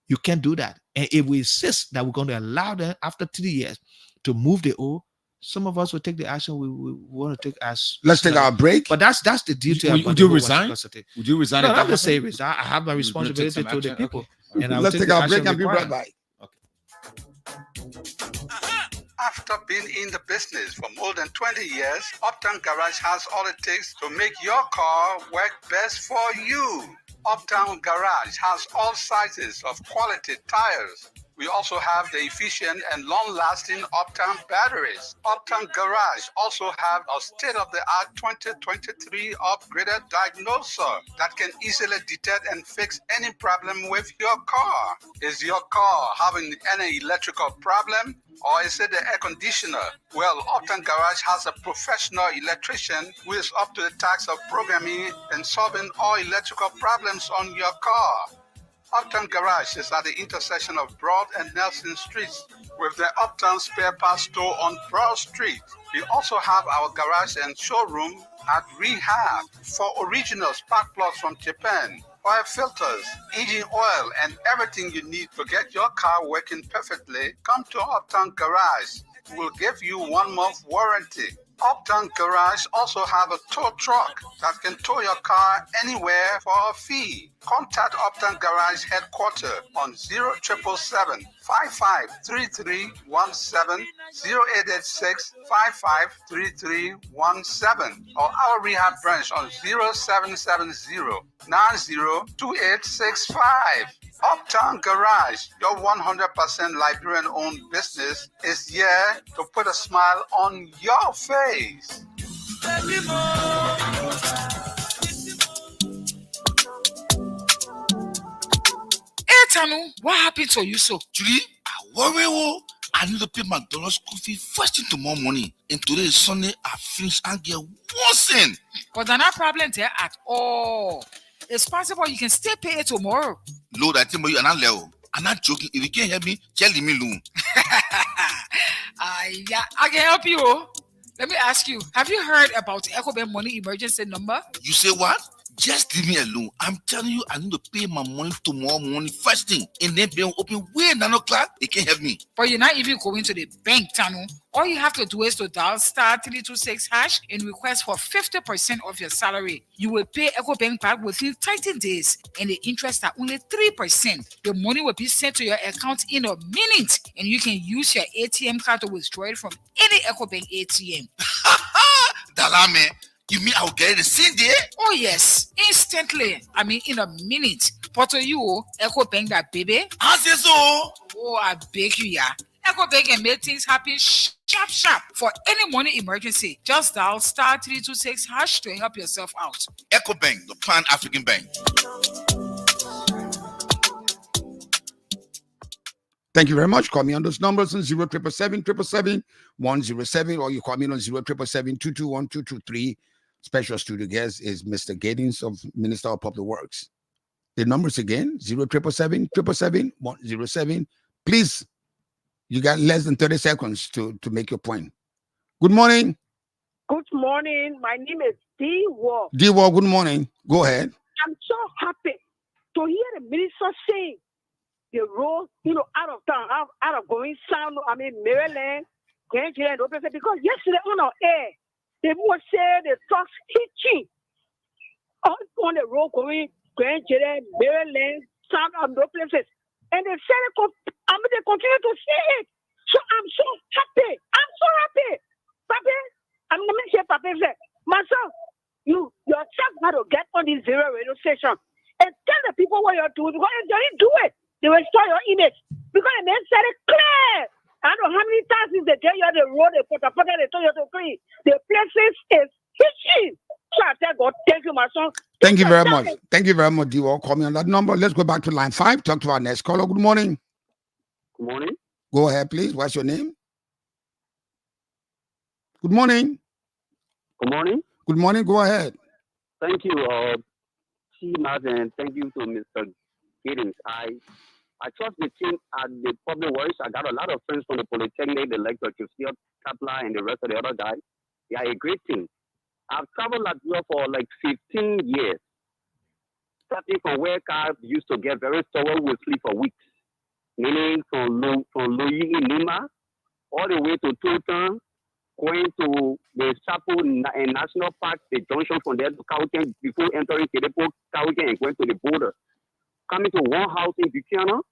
you can't do that. And if we insist that we're going to allow them after 3 years to move the O, some of us will take the action we want to take as. Let's take our break. But that's the duty. Would you resign? Would you resign? No, I'm not saying resign. I have my responsibility to the people. Okay. And let's take our break and be right back. After being in the business for more than 20 years, Uptown Garage has all it takes to make your car work best for you. Uptown Garage has all sizes of quality tires. We also have the efficient and long-lasting Uptown batteries. Uptown Garage also have a state-of-the-art 2023 upgraded diagnoser that can easily detect and fix any problem with your car. Is your car having any electrical problem? Or is it the air conditioner? Well, Uptown Garage has a professional electrician who is up to the task of programming and solving all electrical problems on your car. Uptown Garage is at the intersection of Broad and Nelson Streets with the Uptown Spare Parts Store on Broad Street. We also have our garage and showroom at Rehab for original spark plugs from Japan, oil filters, engine oil, and everything you need to get your car working perfectly. Come to Uptown Garage. We'll give you 1 month warranty. Uptown Garage also have a tow truck that can tow your car anywhere for a fee. Contact Uptown Garage headquarters on 0777 553317, 0886 553317, or our rehab branch on 0770 902865. Uptown Garage, your 100% Liberian-owned business, is here to put a smile on your face. Hey, Tanu, what happened to you so? Julie, I worry. I need to pay McDonald's school fee first thing tomorrow morning. And today is Sunday. I finish and get worse in. But there's no problem there at all. It's possible you can still pay it tomorrow. Lord, I tell you, I'm not joking. If you can't help me, tell me alone. Yeah, I can help you. Let me ask you, have you heard about EcoBank money emergency number? You say what? Just leave me alone. I'm telling you, I need to pay my money tomorrow morning first thing. And then be open way 9 o'clock. They can't help me. But you're not even going to the bank, Tanu. All you have to do is to dial *326# and request for 50% of your salary. You will pay EcoBank back within 30 days, and the interest are only 3%. The money will be sent to your account in a minute, and you can use your ATM card to withdraw it from any EcoBank ATM. Dalame, you mean I'll get it the same day? Oh yes, instantly. I mean, in a minute. But to you, EcoBank that baby. I say so. Oh, I beg you, yeah. EcoBank can make things happen sharp. For any money emergency, just dial *326# to help yourself out. EcoBank, the Pan African Bank. Thank you very much. Call me on those numbers on 0777 107, or you call me on 0777 221 223. Special studio guest is Mr. Giddings of Minister of Public Works. The numbers again, 0777777-107. Please, you got less than 30 seconds to make your point. Good morning. Good morning. My name is D. Wall. D. Wall, good morning. Go ahead. I'm so happy to hear the minister saying the road, out of town, out of going south, Maryland, Grand Island, because yesterday on our air, they would say the trucks hitching on the road going Grand Island, Maryland, south of those places. And they said they continue to say it. So I'm so happy. I'm so happy. Papi, I'm going to say, Papi, my son, you yourself got to get on this zero radio station and tell the people what you're doing. Because if they didn't do it, they will destroy your image. Because the man said it clear. I don't know how many times they tell you on the road, they put they told you to clean. The places is hitching. So I tell God, thank you, my son. Thank you very much. Thank you very much, D.O. Call me on that number. Let's go back to line 5. Talk to our next caller. Good morning. Good morning. Go ahead, please. What's your name? Good morning. Good morning. Good morning. Go ahead. Thank you, T-Maz, and thank you to Mr. Giddings. I trust the team at the Public Works. I got a lot of friends from the Polytechnic, the lecturer, Kapla, and the rest of the other guys. They are a great team. I've traveled Latvia for like 15 years. Starting from where cars used to get very thorough, we sleep for weeks. Meaning from Louis in Lima, all the way to Tultan, going to the Sapo National Park, the junction from there to Cowton, before entering Kedepo, Cowton, and going to the border. Coming to one house in Buchanan,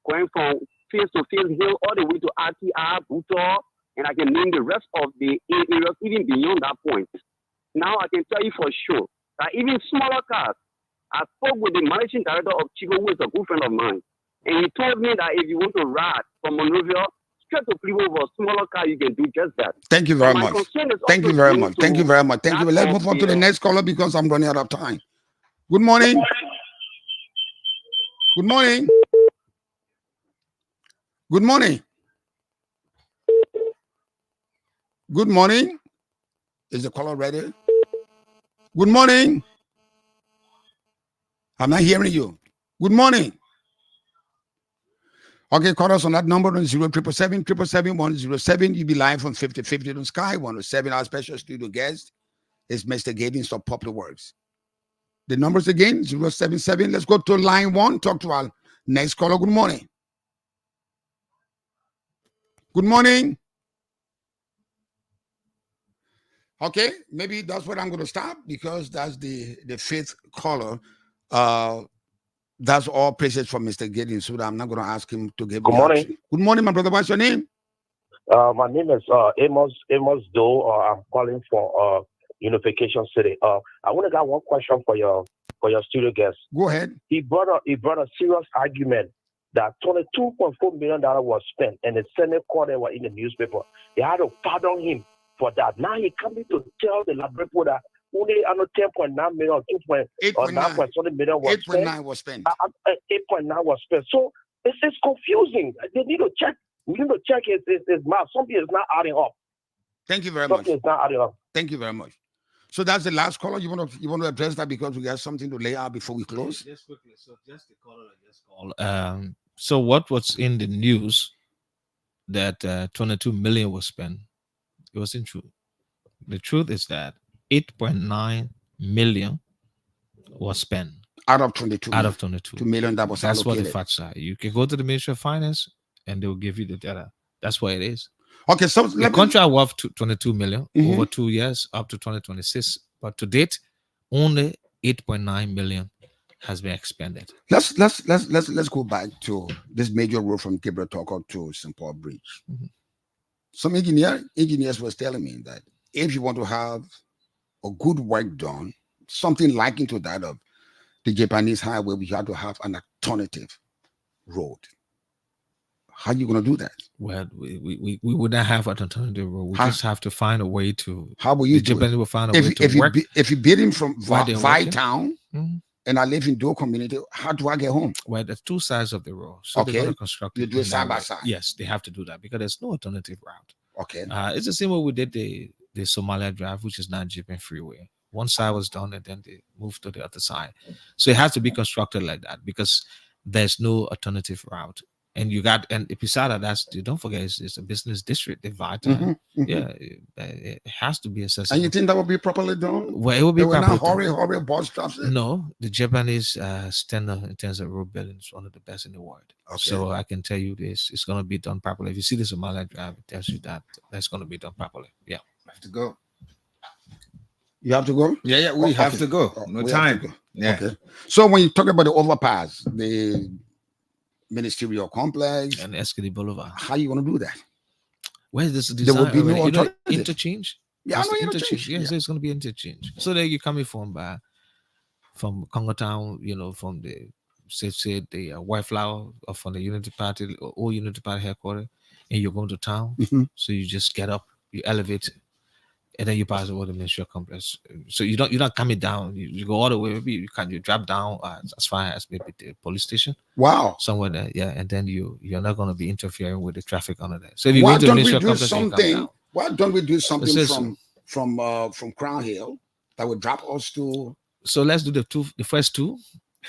going from field to field hill, all the way to RTR, Butor, and I can name the rest of the areas even beyond that point. Now I can tell you for sure that even smaller cars, I spoke with the managing director of Chico, who is a good friend of mine, and he told me that if you want to ride from Monrovia straight to Cleveland with a smaller car, you can do just that. Thank you very much. Thank you very much. Thank you very much. Thank you. Let's move on to the next caller because I'm running out of time. Good morning. Good morning. Good morning. Good morning. Is the caller ready? Good morning. I'm not hearing you. Good morning. Okay, call us on that number on 07777-107. You'll be live on 5050 on Sky 107. Our special studio guest is Mr. Giddings of Public Works. The numbers again, 077. Let's go to line 1. Talk to our next caller. Good morning. Good morning. Okay, maybe that's what I'm going to stop because that's the fifth caller. That's all praises from Mr. Giddings, so I'm not going to ask him to give. Good morning. Action. Good morning, my brother. What's your name? My name is Amos Doe. I'm calling for Unification City. I want to got one question for your studio guest. Go ahead. He brought a serious argument that $22.4 million was spent, and the Senate court were in the newspaper. They had to pardon him for that. Now he coming to tell the laboratory that only 10.9 million, 9.7 million was spent. 8.9 was spent. 8.9 was spent. So it's confusing. They need to check. We need to check his math. Something is not adding up. Thank you very much. Something is not adding up. Thank you very much. So that's the last caller. You want to address that because we got something to lay out before we close. Just quickly. So just the caller I just called. So what was in the news that 22 million was spent? It wasn't true. The truth is that 8.9 million was spent out of 22. Out of 22. 2 million that was That's allocated. what the facts are. You can go to the Ministry of Finance and they will give you the data. That's what it is. Okay, so the contract worth 22 million over 2 years up to 2026, but to date, only 8.9 million has been expended. Let's go back to this major road from Gabriel Tucker to St. Paul Bridge. Some engineers was telling me that if you want to have a good work done, something like into that of the Japanese highway, we have to have an alternative road. How are you going to do that? Well, we would not have an alternative road. We just have to find a way to. How will you do Japanese will find a way to work. If you're bidding from Vi Town and I live in Doe community, how do I get home? Well, there's two sides of the road. So they're going to construct you do it side by side. Yes, they have to do that because there's no alternative route. Okay. It's the same way we did the Somalia Drive, which is now Japan Freeway. one side was done and then they moved to the other side. So it has to be constructed like that because there's no alternative route. And if you saw that, don't forget, it's a business district, divided. Yeah, it has to be accessible. And you think that will be properly done? Well, it will be properly done. Hurry, bus stops. No, the Japanese standard in terms of road building is one of the best in the world. Okay. So I can tell you this, it's going to be done properly. If you see the Somali Drive, it tells you that's going to be done properly. Yeah. I have to go. You have to go? Yeah, we have to go. No time. Go. Yeah. Okay. So when you talk about the overpass, the ministerial complex and Eskady Boulevard, how are you going to do that? Where's this design? There will be no interchange. Yeah, I know interchange. Yes, it's going to be interchange. So there you're coming from Congo Town, from the the White Flower or from the Unity Party or Unity Party headquarters, and you're going to town. So you just get up, you elevate, and then you pass over the ministerial complex. So you're not coming down. You go all the way. Maybe you drop down as far as maybe the police station. Wow. Somewhere there, yeah. And then you're not going to be interfering with the traffic under there. So if you go to the ministerial complex, why don't we do something from Crown Hill that would drop us to? So let's do the first two.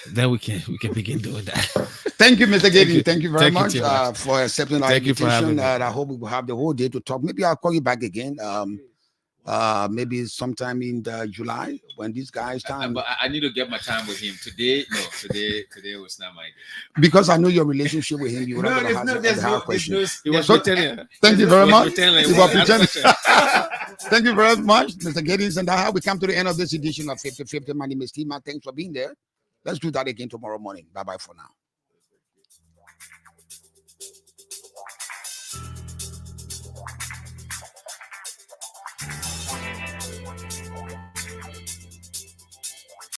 Then we can begin doing that. Thank you, Mr. Giddings. Thank you very much for accepting our invitation. You for having me. I hope we will have the whole day to talk. Maybe I'll call you back again. Maybe sometime in July when these guys time. But I need to get my time with him today. No, today was not my day. Because I know your relationship with him. You were not going to have questions. Thank you very much. Thank you very much, Mr. Giddings. And that's how we come to the end of this edition of 50-50. My name is Tima. Thanks for being there. Let's do that again tomorrow morning. Bye-bye for now.